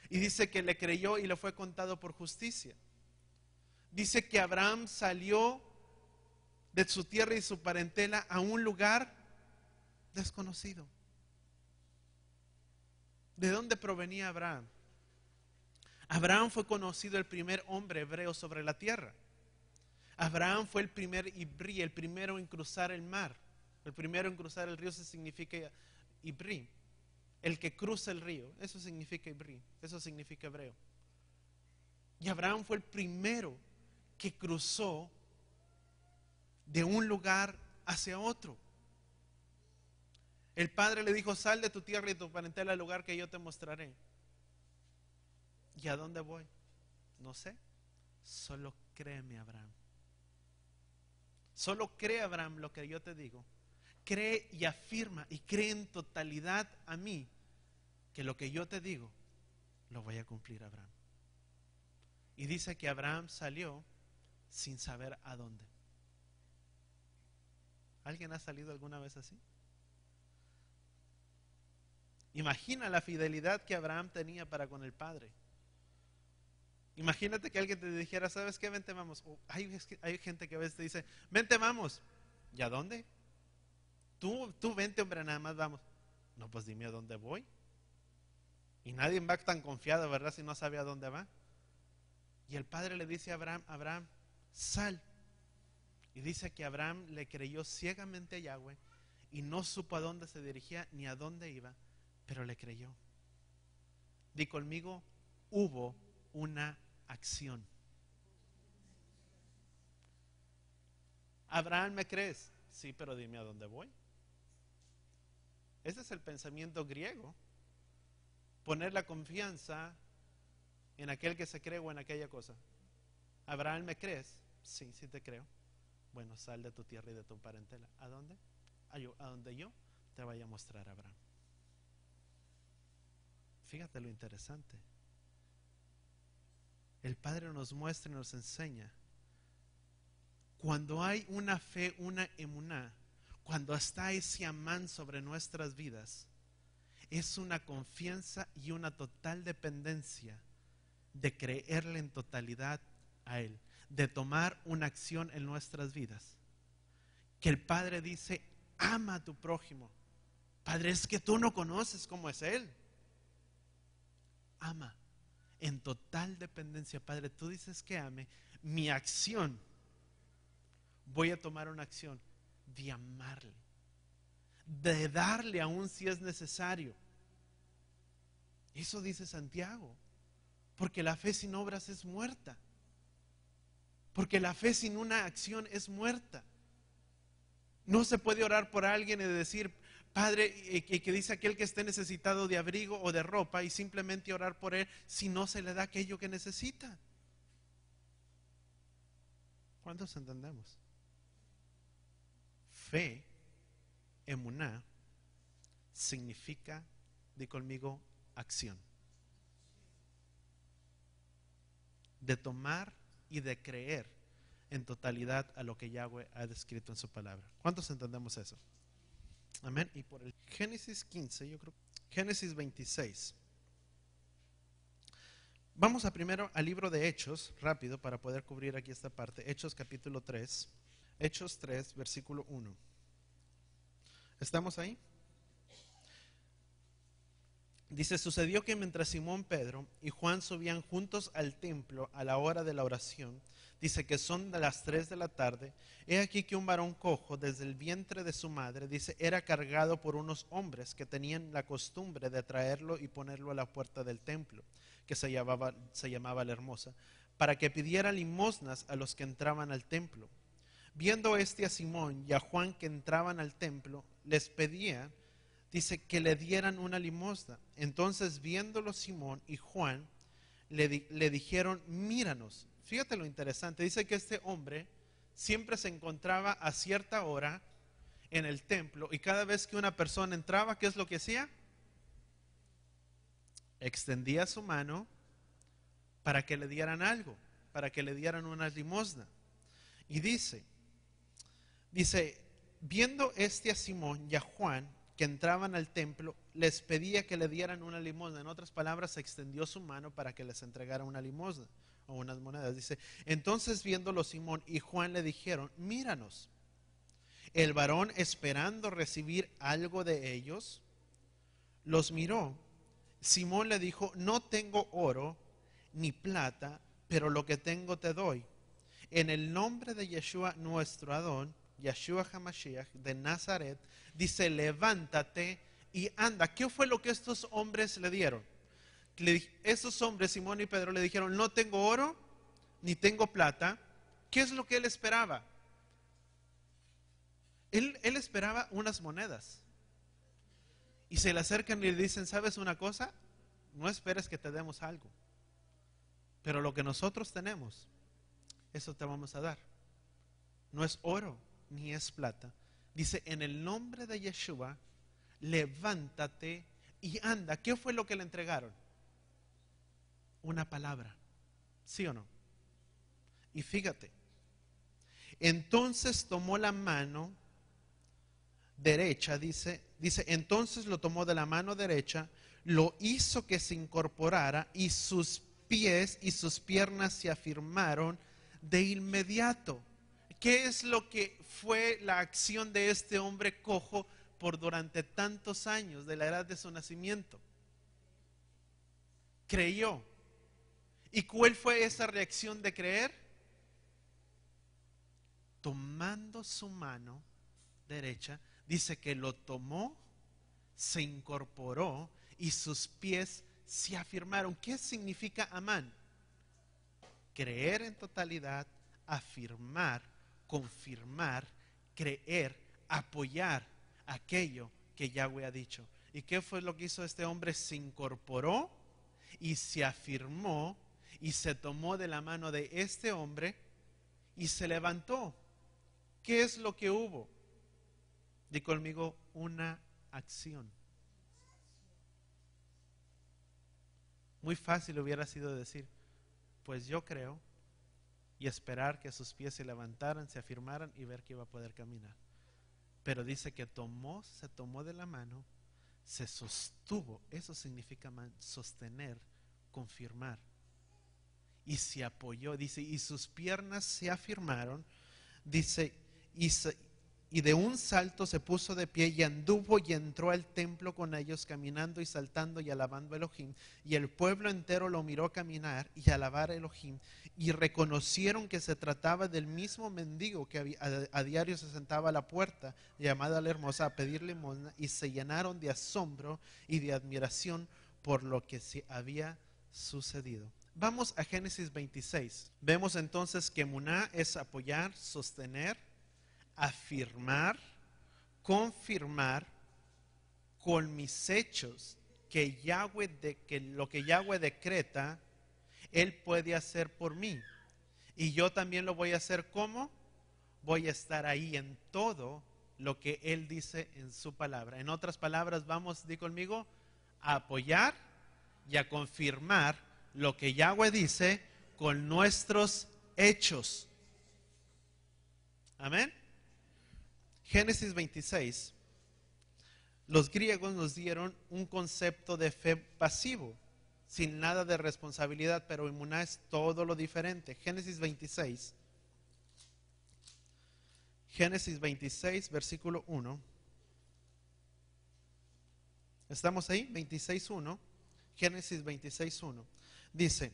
Y dice que le creyó y le fue contado por justicia. Dice que Abraham salió de su tierra y su parentela a un lugar desconocido. ¿De dónde provenía Abraham? Abraham fue conocido el primer hombre hebreo sobre la tierra. Abraham fue el primer ibrí, el primero en cruzar el mar. El primero en cruzar el río, se significa ibrí. El que cruza el río, eso significa ibrí, eso significa hebreo. Y Abraham fue el primero que cruzó de un lugar hacia otro. El padre le dijo: sal de tu tierra y tu parentela al lugar que yo te mostraré. ¿Y a dónde voy? No sé. Solo créeme, Abraham. Solo cree, Abraham, lo que yo te digo. Cree y afirma y cree en totalidad a mí, que lo que yo te digo lo voy a cumplir, Abraham. Y dice que Abraham salió sin saber a dónde. ¿Alguien ha salido alguna vez así? Imagina la fidelidad que Abraham tenía para con el Padre. Imagínate que alguien te dijera: ¿sabes qué? Vente, vamos. Hay gente que a veces te dice: vente, vamos. ¿Y a dónde? Tú vente, hombre, nada más vamos. No, pues dime a dónde voy. Y nadie va tan confiado, ¿verdad? Si no sabe a dónde va. Y el padre le dice a Abraham, Abraham, sal. Y dice que Abraham le creyó ciegamente a Yahweh y no supo a dónde se dirigía ni a dónde iba, pero le creyó. Di conmigo, hubo una acción. Abraham, ¿me crees? Sí, pero dime a dónde voy. Ese es el pensamiento griego. Poner la confianza en aquel que se cree o en aquella cosa. Abraham, ¿me crees? Sí, sí te creo. Bueno, sal de tu tierra y de tu parentela. ¿A dónde? A donde yo te vaya a mostrar, Abraham. Fíjate lo interesante. El Padre nos muestra y nos enseña. Cuando hay una fe, una emuná, cuando está ese amán sobre nuestras vidas, es una confianza y una total dependencia de creerle en totalidad a Él, de tomar una acción en nuestras vidas. Que el Padre dice, ama a tu prójimo. Padre, es que tú no conoces cómo es Él. Ama en total dependencia. Padre, tú dices que ame. Mi acción, voy a tomar una acción de amarle, de darle aún si es necesario. Eso dice Santiago. Porque la fe sin obras es muerta. Porque la fe sin una acción es muerta. No se puede orar por alguien y decir, Padre, que dice aquel que esté necesitado de abrigo o de ropa, y simplemente orar por él si no se le da aquello que necesita. ¿Cuántos entendemos? Fe, emuná, significa, di conmigo, acción. De tomar y de creer en totalidad a lo que Yahweh ha descrito en su palabra. ¿Cuántos entendemos eso? Amén. Y por el Génesis 15, yo creo, Génesis 26. Vamos a primero al libro de Hechos, rápido, para poder cubrir aquí esta parte. Hechos capítulo 3. Hechos 3, versículo 1. ¿Estamos ahí? Dice, sucedió que mientras Simón Pedro y Juan subían juntos al templo a la hora de la oración, dice que son de las 3 de la tarde, he aquí que un varón cojo desde el vientre de su madre, dice, era cargado por unos hombres que tenían la costumbre de traerlo y ponerlo a la puerta del templo, que se llamaba La Hermosa, para que pidiera limosnas a los que entraban al templo. Viendo a Simón y a Juan que entraban al templo, les pedía, dice, que le dieran una limosna. Entonces, viéndolo Simón y Juan, le dijeron, míranos. Fíjate lo interesante, dice que este hombre siempre se encontraba a cierta hora en el templo, y cada vez que una persona entraba, ¿qué es lo que hacía? Extendía su mano para que le dieran algo, para que le dieran una limosna. Y dice, viendo a Simón y a Juan que entraban al templo, les pedía que le dieran una limosna. En otras palabras, extendió su mano para que les entregara una limosna o unas monedas. Dice, entonces viéndolo Simón y Juan le dijeron, míranos. El varón, esperando recibir algo de ellos, los miró. Simón le dijo, no tengo oro ni plata, pero lo que tengo te doy. En el nombre de Yeshua nuestro Adón, Yeshua HaMashiach de Nazaret, dice, levántate y anda. ¿Qué fue lo que estos hombres le dieron? Estos hombres, Simón y Pedro, le dijeron, no tengo oro ni tengo plata. ¿Qué es lo que él esperaba? Él esperaba unas monedas. Y se le acercan y le dicen, ¿sabes una cosa? No esperes que te demos algo, pero lo que nosotros tenemos, eso te vamos a dar. No es oro ni es plata. Dice, en el nombre de Yeshua, levántate y anda. ¿Qué fue lo que le entregaron? Una palabra. ¿Sí o no? Y fíjate, entonces tomó la mano derecha, dice, entonces lo tomó de la mano derecha, lo hizo que se incorporara y sus pies y sus piernas se afirmaron de inmediato. ¿Qué es lo que fue la acción de este hombre cojo por durante tantos años de la edad de su nacimiento? Creyó. ¿Y cuál fue esa reacción de creer? Tomando su mano derecha, dice que lo tomó, se incorporó y sus pies se afirmaron. ¿Qué significa amán? Creer en totalidad, afirmar, confirmar, creer, apoyar aquello que Yahweh ha dicho. ¿Y qué fue lo que hizo este hombre? Se incorporó y se afirmó y se tomó de la mano de este hombre y se levantó. ¿Qué es lo que hubo? Di conmigo, una acción. Muy fácil hubiera sido decir, pues yo creo, y esperar que sus pies se levantaran, se afirmaran y ver que iba a poder caminar. Pero dice que se tomó de la mano, se sostuvo, eso significa sostener, confirmar, y se apoyó, dice, y sus piernas se afirmaron, dice, y de un salto se puso de pie y anduvo y entró al templo con ellos, caminando y saltando y alabando a Elohim. Y el pueblo entero lo miró caminar y alabar a Elohim. Y reconocieron que se trataba del mismo mendigo que a diario se sentaba a la puerta, llamada la Hermosa, a pedir limosna. Y se llenaron de asombro y de admiración por lo que se había sucedido. Vamos a Génesis 26. Vemos entonces que Emuná es apoyar, sostener, afirmar, confirmar con mis hechos que lo que Yahweh decreta, Él puede hacer por mí. Y yo también lo voy a hacer. ¿Cómo? Voy a estar ahí en todo lo que Él dice en su palabra. En otras palabras, vamos, di conmigo, a apoyar y a confirmar lo que Yahweh dice con nuestros hechos. Amén. Génesis 26, los griegos nos dieron un concepto de fe pasivo, sin nada de responsabilidad, pero Emuná es todo lo diferente. Génesis 26, versículo 1. ¿Estamos ahí? 26:1. Génesis 26:1. Dice,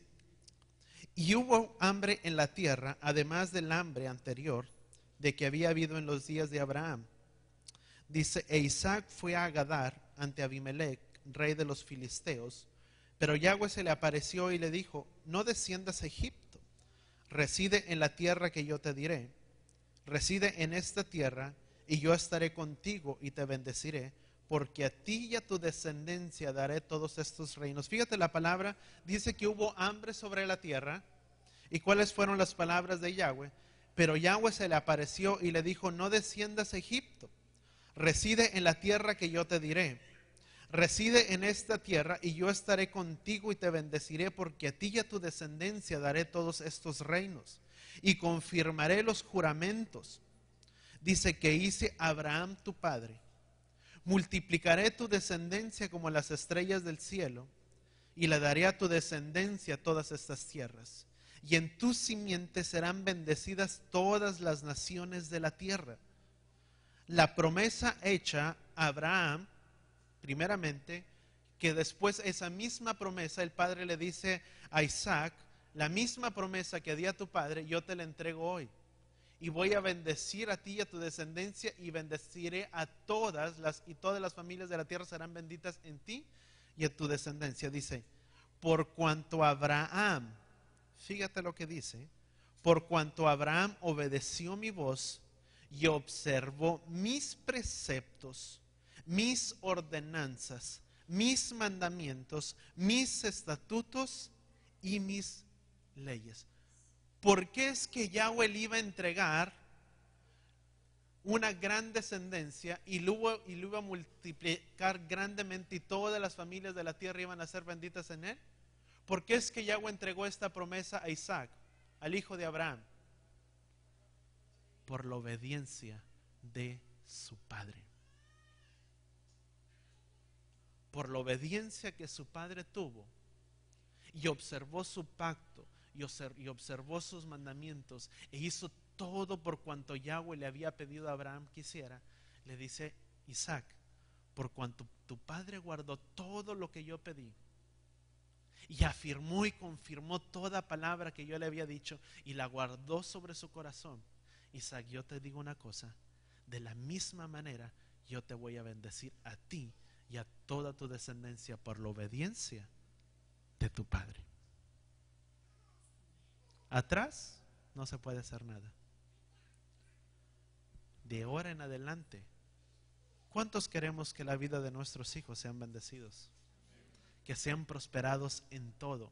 y hubo hambre en la tierra, además del hambre anterior de que había habido en los días de Abraham. Dice, e Isaac fue a Agadar ante Abimelech, rey de los filisteos, pero Yahweh se le apareció y le dijo, no desciendas a Egipto, reside en la tierra que yo te diré, reside en esta tierra y yo estaré contigo y te bendeciré, porque a ti y a tu descendencia daré todos estos reinos. Fíjate, la palabra dice que hubo hambre sobre la tierra. ¿Y cuáles fueron las palabras de Yahweh? Pero Yahweh se le apareció y le dijo, no desciendas a Egipto, reside en la tierra que yo te diré, reside en esta tierra y yo estaré contigo y te bendeciré, porque a ti y a tu descendencia daré todos estos reinos y confirmaré los juramentos. Dice que hice a Abraham tu padre, multiplicaré tu descendencia como las estrellas del cielo y le daré a tu descendencia todas estas tierras. Y en tu simiente serán bendecidas todas las naciones de la tierra. La promesa hecha a Abraham, primeramente, que después esa misma promesa el padre le dice a Isaac, la misma promesa que di a tu padre, yo te la entrego hoy. Y voy a bendecir a ti y a tu descendencia y bendeciré a todas las familias de la tierra serán benditas en ti y a tu descendencia. Dice, por cuanto Abraham, fíjate lo que dice, por cuanto Abraham obedeció mi voz y observó mis preceptos, mis ordenanzas, mis mandamientos, mis estatutos y mis leyes. ¿Por qué es que Yahweh le iba a entregar una gran descendencia y lo iba a multiplicar grandemente y todas las familias de la tierra iban a ser benditas en él? ¿Por qué es que Yahweh entregó esta promesa a Isaac, al hijo de Abraham? Por la obediencia de su padre. Por la obediencia que su padre tuvo y observó su pacto y observó sus mandamientos e hizo todo por cuanto Yahweh le había pedido a Abraham que hiciera. Le dice, Isaac, por cuanto tu padre guardó todo lo que yo pedí Y afirmó y confirmó toda palabra que yo le había dicho y la guardó sobre su corazón. Isaac, yo te digo una cosa, de la misma manera yo te voy a bendecir a ti y a toda tu descendencia por la obediencia de tu padre. Atrás no se puede hacer nada. De ahora en adelante, ¿cuántos queremos que la vida de nuestros hijos sean bendecidos? Que sean prosperados en todo,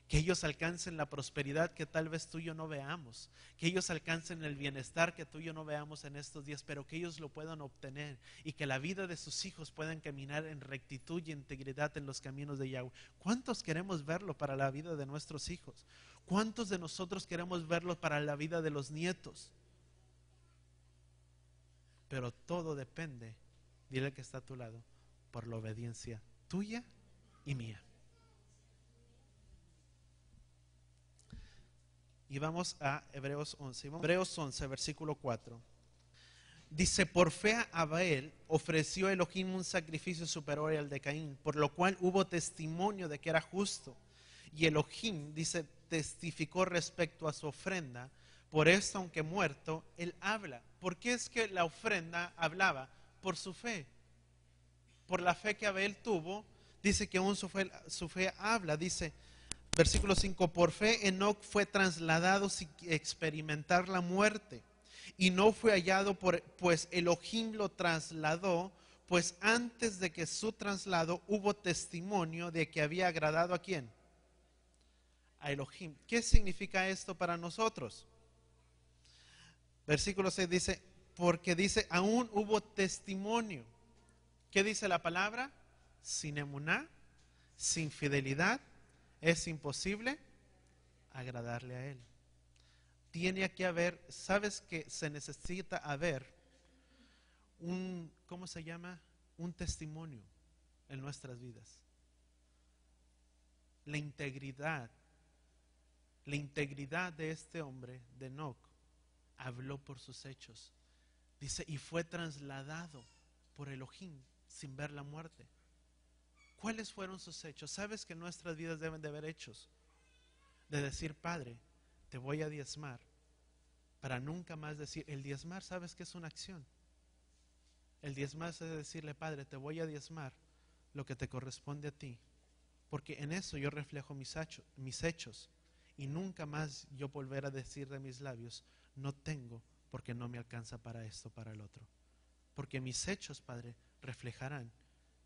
que ellos alcancen la prosperidad que tal vez tú y yo no veamos, que ellos alcancen el bienestar que tú y yo no veamos en estos días, pero que ellos lo puedan obtener y que la vida de sus hijos puedan caminar en rectitud y integridad en los caminos de Yahweh. ¿Cuántos queremos verlo para la vida de nuestros hijos? ¿Cuántos de nosotros queremos verlo para la vida de los nietos? Pero todo depende, dile que está a tu lado, por la obediencia tuya y mía. Y vamos a Hebreos 11. Hebreos 11, versículo 4. Dice, por fe Abel ofreció a Elohim un sacrificio superior al de Caín, por lo cual hubo testimonio de que era justo. Y Elohim, dice, testificó respecto a su ofrenda. Por esto, aunque muerto, él habla. ¿Por qué es que la ofrenda hablaba? Por su fe. Por la fe que Abel tuvo, dice que aún su fe habla. Dice, versículo 5, por fe Enoc fue trasladado sin experimentar la muerte y no fue hallado pues Elohim lo trasladó, pues antes de que su traslado hubo testimonio de que había agradado ¿a quién? A Elohim. ¿Qué significa esto para nosotros? Versículo 6 dice, porque dice, aún hubo testimonio. ¿Qué dice la palabra? Sin emuná, sin fidelidad, es imposible agradarle a Él. Tiene que haber, ¿sabes que se necesita haber un, ¿cómo se llama? Un testimonio en nuestras vidas. La integridad de este hombre, de Enoc, habló por sus hechos. Dice, y fue trasladado por Elohim sin ver la muerte. ¿Cuáles fueron sus hechos? ¿Sabes que nuestras vidas deben de haber hechos? De decir, Padre, te voy a diezmar, para nunca más decir, el diezmar, ¿sabes que es una acción? El diezmar es decirle, Padre, te voy a diezmar lo que te corresponde a ti, porque en eso yo reflejo mis hechos, y nunca más yo volver a decir de mis labios, no tengo, porque no me alcanza para esto, para el otro. Porque mis hechos, Padre, reflejarán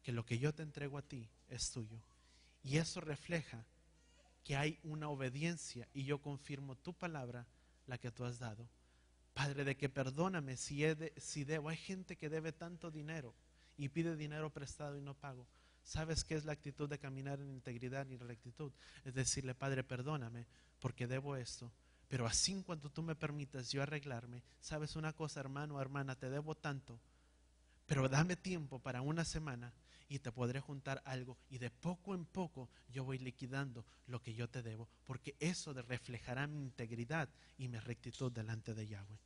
que lo que yo te entrego a ti es tuyo. Y eso refleja que hay una obediencia y yo confirmo tu palabra, la que tú has dado. Padre, de que perdóname si debo. Hay gente que debe tanto dinero y pide dinero prestado y no pago. ¿Sabes qué es la actitud de caminar en integridad y rectitud? Es decirle, Padre, perdóname porque debo esto. Pero así en cuanto tú me permitas yo arreglarme, ¿sabes una cosa, hermano o hermana? Te debo tanto, pero dame tiempo para una semana y te podré juntar algo y de poco en poco yo voy liquidando lo que yo te debo, porque eso reflejará mi integridad y mi rectitud delante de Yahweh.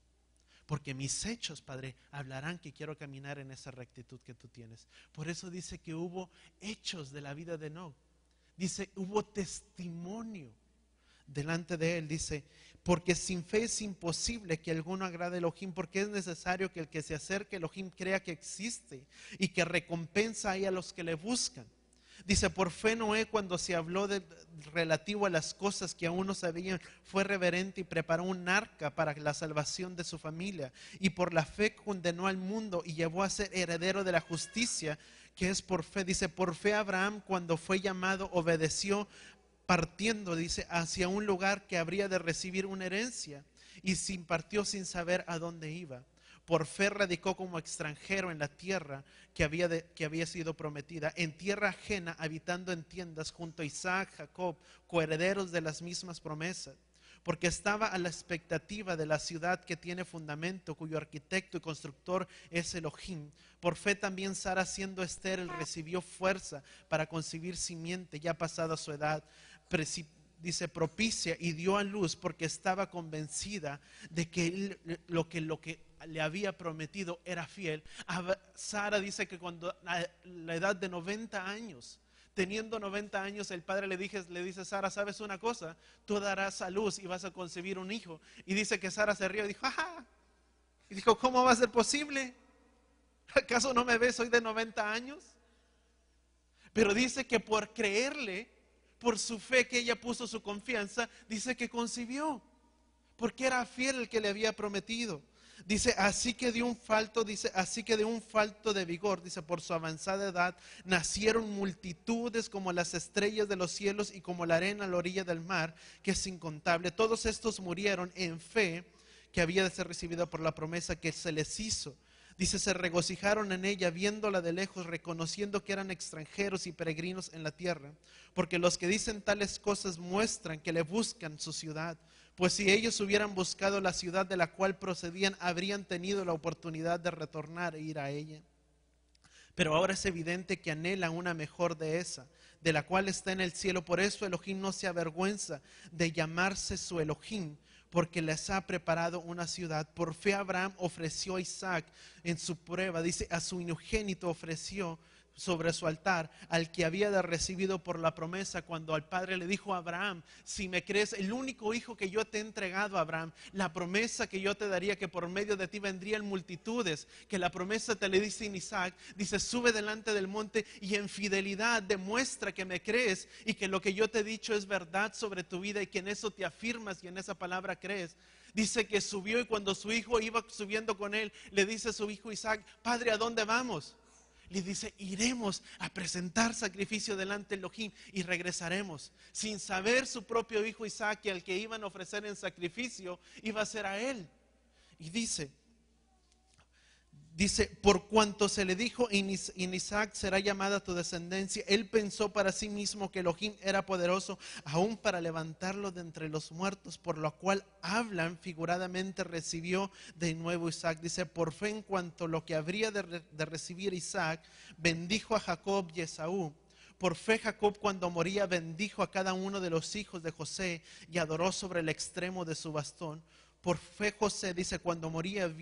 Porque mis hechos, Padre, hablarán que quiero caminar en esa rectitud que tú tienes. Por eso dice que hubo hechos de la vida de Enoc. Dice, hubo testimonio delante de él. Dice, porque sin fe es imposible que alguno agrade a Elohim, porque es necesario que el que se acerque a Elohim crea que existe y que recompensa a los que le buscan. Dice, por fe Noé, cuando se habló relativo a las cosas que aún no sabían, fue reverente y preparó un arca para la salvación de su familia, y por la fe condenó al mundo y llevó a ser heredero de la justicia que es por fe. Dice, por fe Abraham, cuando fue llamado, obedeció, partiendo, dice, hacia un lugar que habría de recibir una herencia, y partió sin saber a dónde iba. Por fe radicó como extranjero en la tierra que había sido prometida, en tierra ajena, habitando en tiendas junto a Isaac, Jacob, coherederos de las mismas promesas, porque estaba a la expectativa de la ciudad que tiene fundamento, cuyo arquitecto y constructor es Elohim. Por fe también Sara, siendo estéril, recibió fuerza para concebir simiente ya pasada su edad. Dice, propicia, y dio a luz porque estaba convencida de que lo que le había prometido era fiel. Sara dice que cuando a la edad de 90 años Teniendo 90 años, el padre le dice, Sara, ¿sabes una cosa? Tú darás a luz y vas a concebir un hijo. Y dice que Sara se rió y dijo, ¡ajá! Y dijo, ¿cómo va a ser posible? ¿Acaso no me ves? Soy de 90 años. Pero dice que por creerle, por su fe que ella puso su confianza, dice que concibió. Porque era fiel el que le había prometido. Dice, así que de un falto de vigor, dice, por su avanzada edad, nacieron multitudes como las estrellas de los cielos y como la arena a la orilla del mar, que es incontable. Todos estos murieron en fe que había de ser recibida por la promesa que se les hizo. Dice, se regocijaron en ella, viéndola de lejos, reconociendo que eran extranjeros y peregrinos en la tierra. Porque los que dicen tales cosas muestran que le buscan su ciudad. Pues si ellos hubieran buscado la ciudad de la cual procedían, habrían tenido la oportunidad de retornar e ir a ella. Pero ahora es evidente que anhelan una mejor de esa, de la cual está en el cielo. Por eso Elohim no se avergüenza de llamarse su Elohim, porque les ha preparado una ciudad. Por fe Abraham ofreció a Isaac en su prueba. Dice, a su unigénito ofreció sobre su altar, al que había de recibido por la promesa, cuando al padre le dijo a Abraham, si me crees, el único hijo que yo te he entregado, Abraham, la promesa que yo te daría, que por medio de ti vendrían multitudes, que la promesa te le dice en Isaac, dice, sube delante del monte y en fidelidad demuestra que me crees y que lo que yo te he dicho es verdad sobre tu vida y que en eso te afirmas y en esa palabra crees. Dice que subió y cuando su hijo iba subiendo con él, le dice a su hijo Isaac, padre, ¿a dónde vamos? Le dice, iremos a presentar sacrificio delante de Elohim y regresaremos. Sin saber su propio hijo Isaac que al que iban a ofrecer en sacrificio iba a ser a él. Y dice, por cuanto se le dijo, en Isaac será llamada tu descendencia, él pensó para sí mismo que Elohim era poderoso aún para levantarlo de entre los muertos, por lo cual hablan figuradamente, recibió de nuevo Isaac. Dice, por fe en cuanto lo que habría de recibir Isaac, bendijo a Jacob y Esaú. Por fe Jacob cuando moría bendijo a cada uno de los hijos de José y adoró sobre el extremo de su bastón. Por fe José, dice, cuando moría,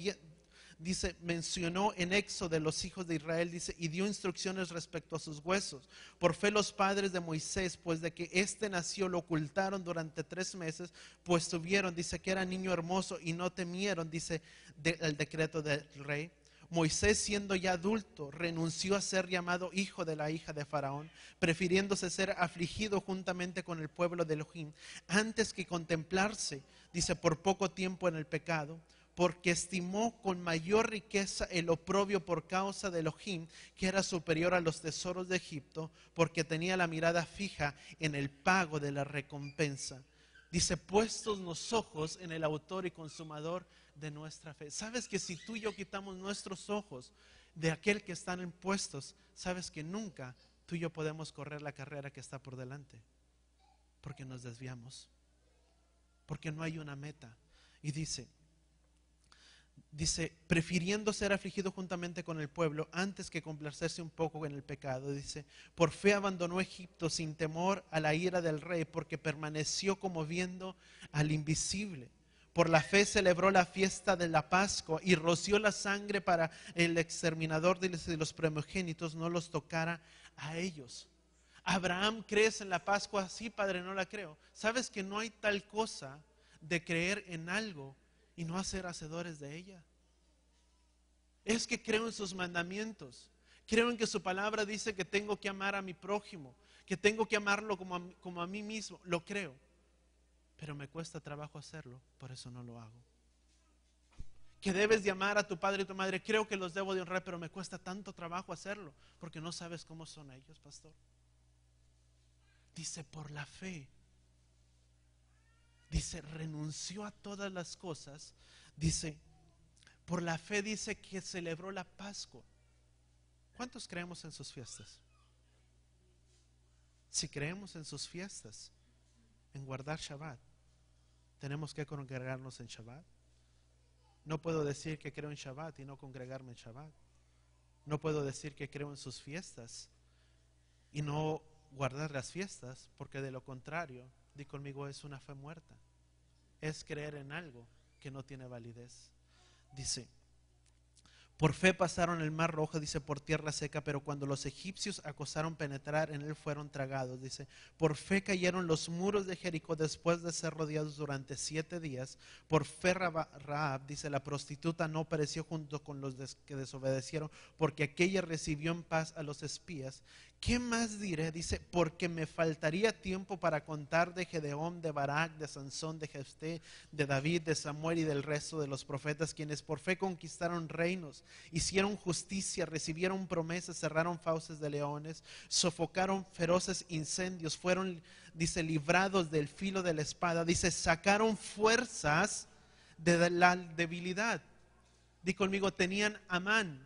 dice, mencionó en Éxodo de los hijos de Israel, dice, y dio instrucciones respecto a sus huesos. Por fe los padres de Moisés, pues de que éste nació, lo ocultaron durante 3 meses, pues tuvieron, dice, que era niño hermoso y no temieron, dice, el decreto del rey. Moisés, siendo ya adulto, renunció a ser llamado hijo de la hija de Faraón, prefiriéndose ser afligido juntamente con el pueblo de Elohim, antes que contemplarse, dice, por poco tiempo en el pecado, porque estimó con mayor riqueza el oprobio por causa de Elohim, que era superior a los tesoros de Egipto, porque tenía la mirada fija en el pago de la recompensa. Dice, puestos los ojos en el autor y consumador de nuestra fe. ¿Sabes que si tú y yo quitamos nuestros ojos de aquel que están en puestos, sabes que nunca tú y yo podemos correr la carrera que está por delante? Porque nos desviamos, porque no hay una meta. Y dice, prefiriendo ser afligido juntamente con el pueblo antes que complacerse un poco en el pecado. Dice, por fe abandonó Egipto sin temor a la ira del rey, porque permaneció como viendo al invisible. Por la fe celebró la fiesta de la Pascua y roció la sangre para el exterminador de los primogénitos no los tocara a ellos. Abraham, ¿crees en la Pascua? Sí, padre, no la creo. ¿Sabes que no hay tal cosa de creer en algo y no ser hacedores de ella? Es que creo en sus mandamientos, creo en que su palabra dice que tengo que amar a mi prójimo, que tengo que amarlo como a mí mismo, lo creo, pero me cuesta trabajo hacerlo, por eso no lo hago. Que debes de amar a tu padre y tu madre, creo que los debo de honrar, pero me cuesta tanto trabajo hacerlo, porque no sabes cómo son ellos, pastor. Dice, por la fe, dice, renunció a todas las cosas, dice, por la fe dice que celebró la Pascua. ¿Cuántos creemos en sus fiestas? Si creemos en sus fiestas, en guardar Shabbat, tenemos que congregarnos en Shabbat. No puedo decir que creo en Shabbat y no congregarme en Shabbat. No puedo decir que creo en sus fiestas y no guardar las fiestas, porque de lo contrario, di conmigo, es una fe muerta. Es creer en algo que no tiene validez. Dice, Por fe pasaron el mar rojo, dice, por tierra seca, pero cuando los egipcios acosaron penetrar en él, fueron tragados, dice. Por fe cayeron los muros de Jericó después de ser rodeados durante 7 días. Por fe Rahab, dice, la prostituta no pereció junto con los que desobedecieron, porque aquella recibió en paz a los espías. ¿Qué más diré? Dice, porque me faltaría tiempo para contar de Gedeón, de Barak, de Sansón, de Jefté, de David, de Samuel y del resto de los profetas, quienes por fe conquistaron reinos, hicieron justicia, recibieron promesas, cerraron fauces de leones, sofocaron feroces incendios, fueron, dice, librados del filo de la espada, dice, sacaron fuerzas de la debilidad. Di conmigo, tenían amán,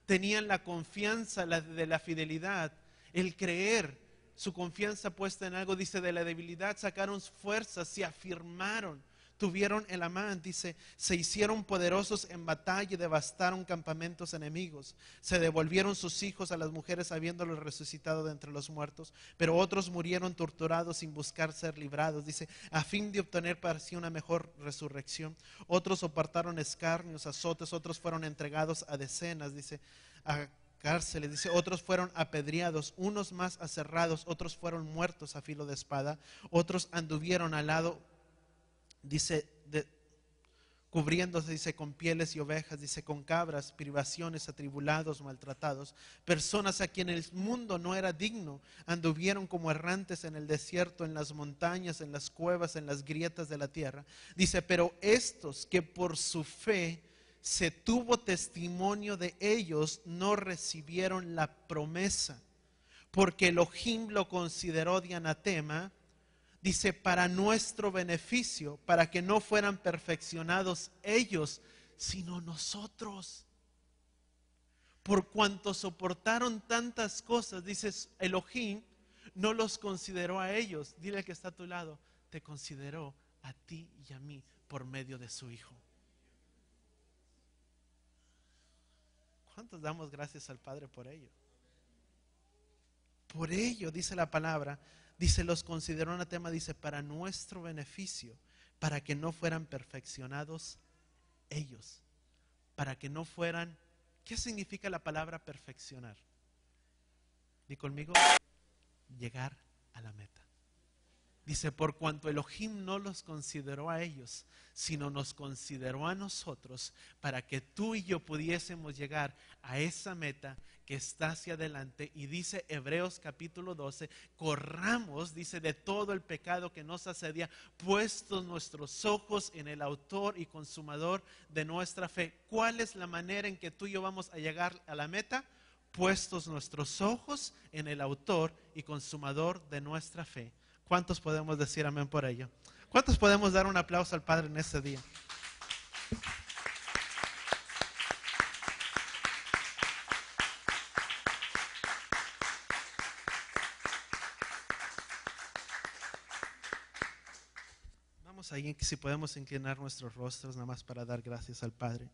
tenían la confianza de la fidelidad, el creer, su confianza puesta en algo, dice, de la debilidad sacaron fuerzas, se afirmaron, tuvieron el amán, dice, se hicieron poderosos en batalla y devastaron campamentos enemigos, se devolvieron sus hijos a las mujeres habiéndolos resucitado de entre los muertos, pero otros murieron torturados sin buscar ser librados, dice, a fin de obtener para sí una mejor resurrección. Otros soportaron escarnios, azotes, otros fueron entregados a decenas, dice, a cárceles, dice, otros fueron apedreados, unos más aserrados, otros fueron muertos a filo de espada, otros anduvieron al lado, dice, cubriéndose, dice, con pieles y ovejas, dice, con cabras, privaciones, atribulados, maltratados, personas a quienes el mundo no era digno, anduvieron como errantes en el desierto, en las montañas, en las cuevas, en las grietas de la tierra. Dice, pero estos que por su fe se tuvo testimonio de ellos, no recibieron la promesa, porque Elohim lo consideró de anatema, dice, para nuestro beneficio, para que no fueran perfeccionados ellos, sino nosotros. Por cuanto soportaron tantas cosas, dices, Elohim no los consideró a ellos. Dile al que está a tu lado, te consideró a ti y a mí por medio de su Hijo. ¿Cuántos damos gracias al Padre por ello? Por ello, dice la palabra, dice, los consideró anatema, dice, para nuestro beneficio, para que no fueran perfeccionados ellos, para que no fueran, ¿qué significa la palabra perfeccionar? Di conmigo, llegar a la meta. Dice, por cuanto Elohim no los consideró a ellos, sino nos consideró a nosotros, para que tú y yo pudiésemos llegar a esa meta que está hacia adelante. Y dice Hebreos capítulo 12, corramos, dice, de todo el pecado que nos asedia, puestos nuestros ojos en el autor y consumador de nuestra fe. ¿Cuál es la manera en que tú y yo vamos a llegar a la meta? Puestos nuestros ojos en el autor y consumador de nuestra fe. ¿Cuántos podemos decir amén por ello? ¿Cuántos podemos dar un aplauso al Padre en este día? Vamos ahí, si podemos inclinar nuestros rostros nada más para dar gracias al Padre.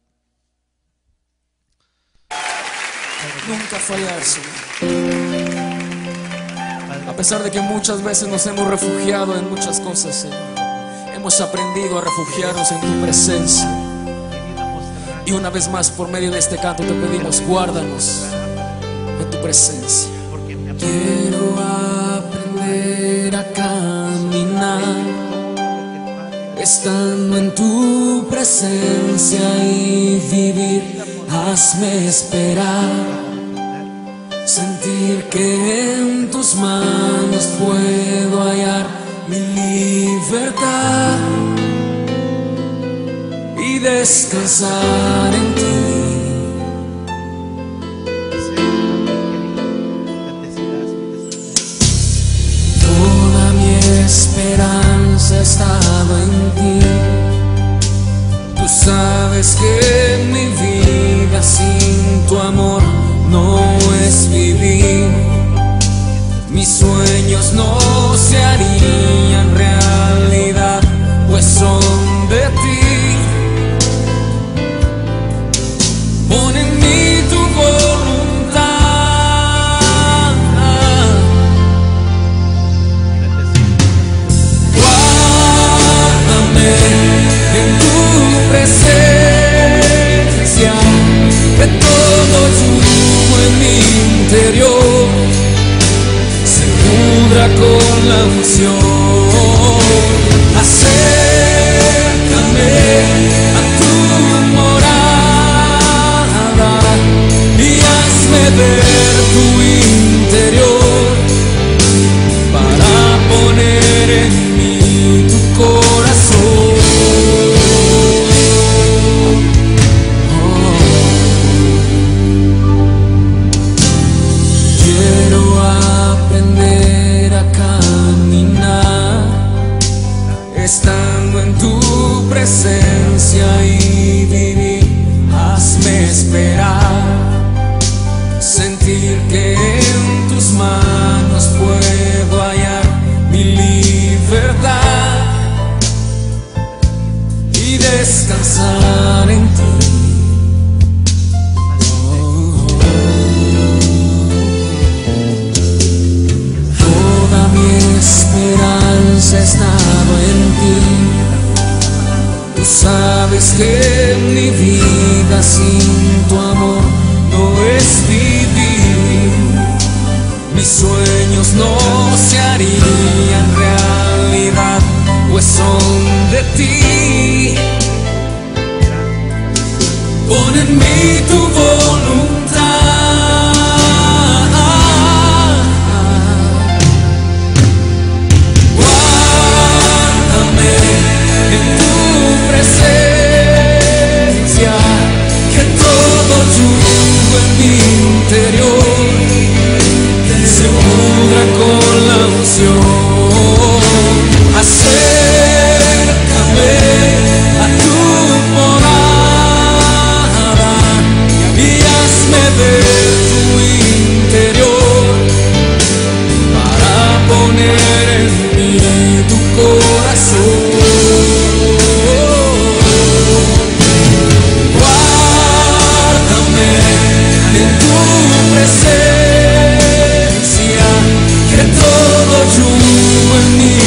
Nunca fallar, Señor. A pesar de que muchas veces nos hemos refugiado en muchas cosas, Señor, hemos aprendido a refugiarnos en tu presencia. Y una vez más, por medio de este canto, te pedimos, guárdanos en tu presencia. Quiero aprender a caminar estando en tu presencia y vivir. Hazme esperar, sentir que en tus manos puedo hallar mi libertad y descansar en ti. Toda mi esperanza ha estado en ti. Tú sabes que mi vida sin tu amor no es vivir. Mis sueños no se harían realidad, pues son de ti. Pon en mí tu voluntad. Guárdame en tu presencia. la unción. Acércame a tu morada y hazme ver tu interior para poner en mí tu corazón. Quiero aprender a caminar estando en tu presencia y vivir. Hazme esperar, sentir que en tus manos puedo hallar mi libertad y descansar en ti. Toda mi esperanza ha estado en ti. Tú sabes que mi vida sin tu amor no es vivir. Mis sueños no se harían realidad, pues son de ti. Pon en mí tu voluntad, guárdame en tu presencia, que todo yugo en mi interior se pudra con la unción. Acércame a tu morada y hazme ver tu interior para poner en mí tu corazón. Guárdame en tu presencia, que todo yugo en mí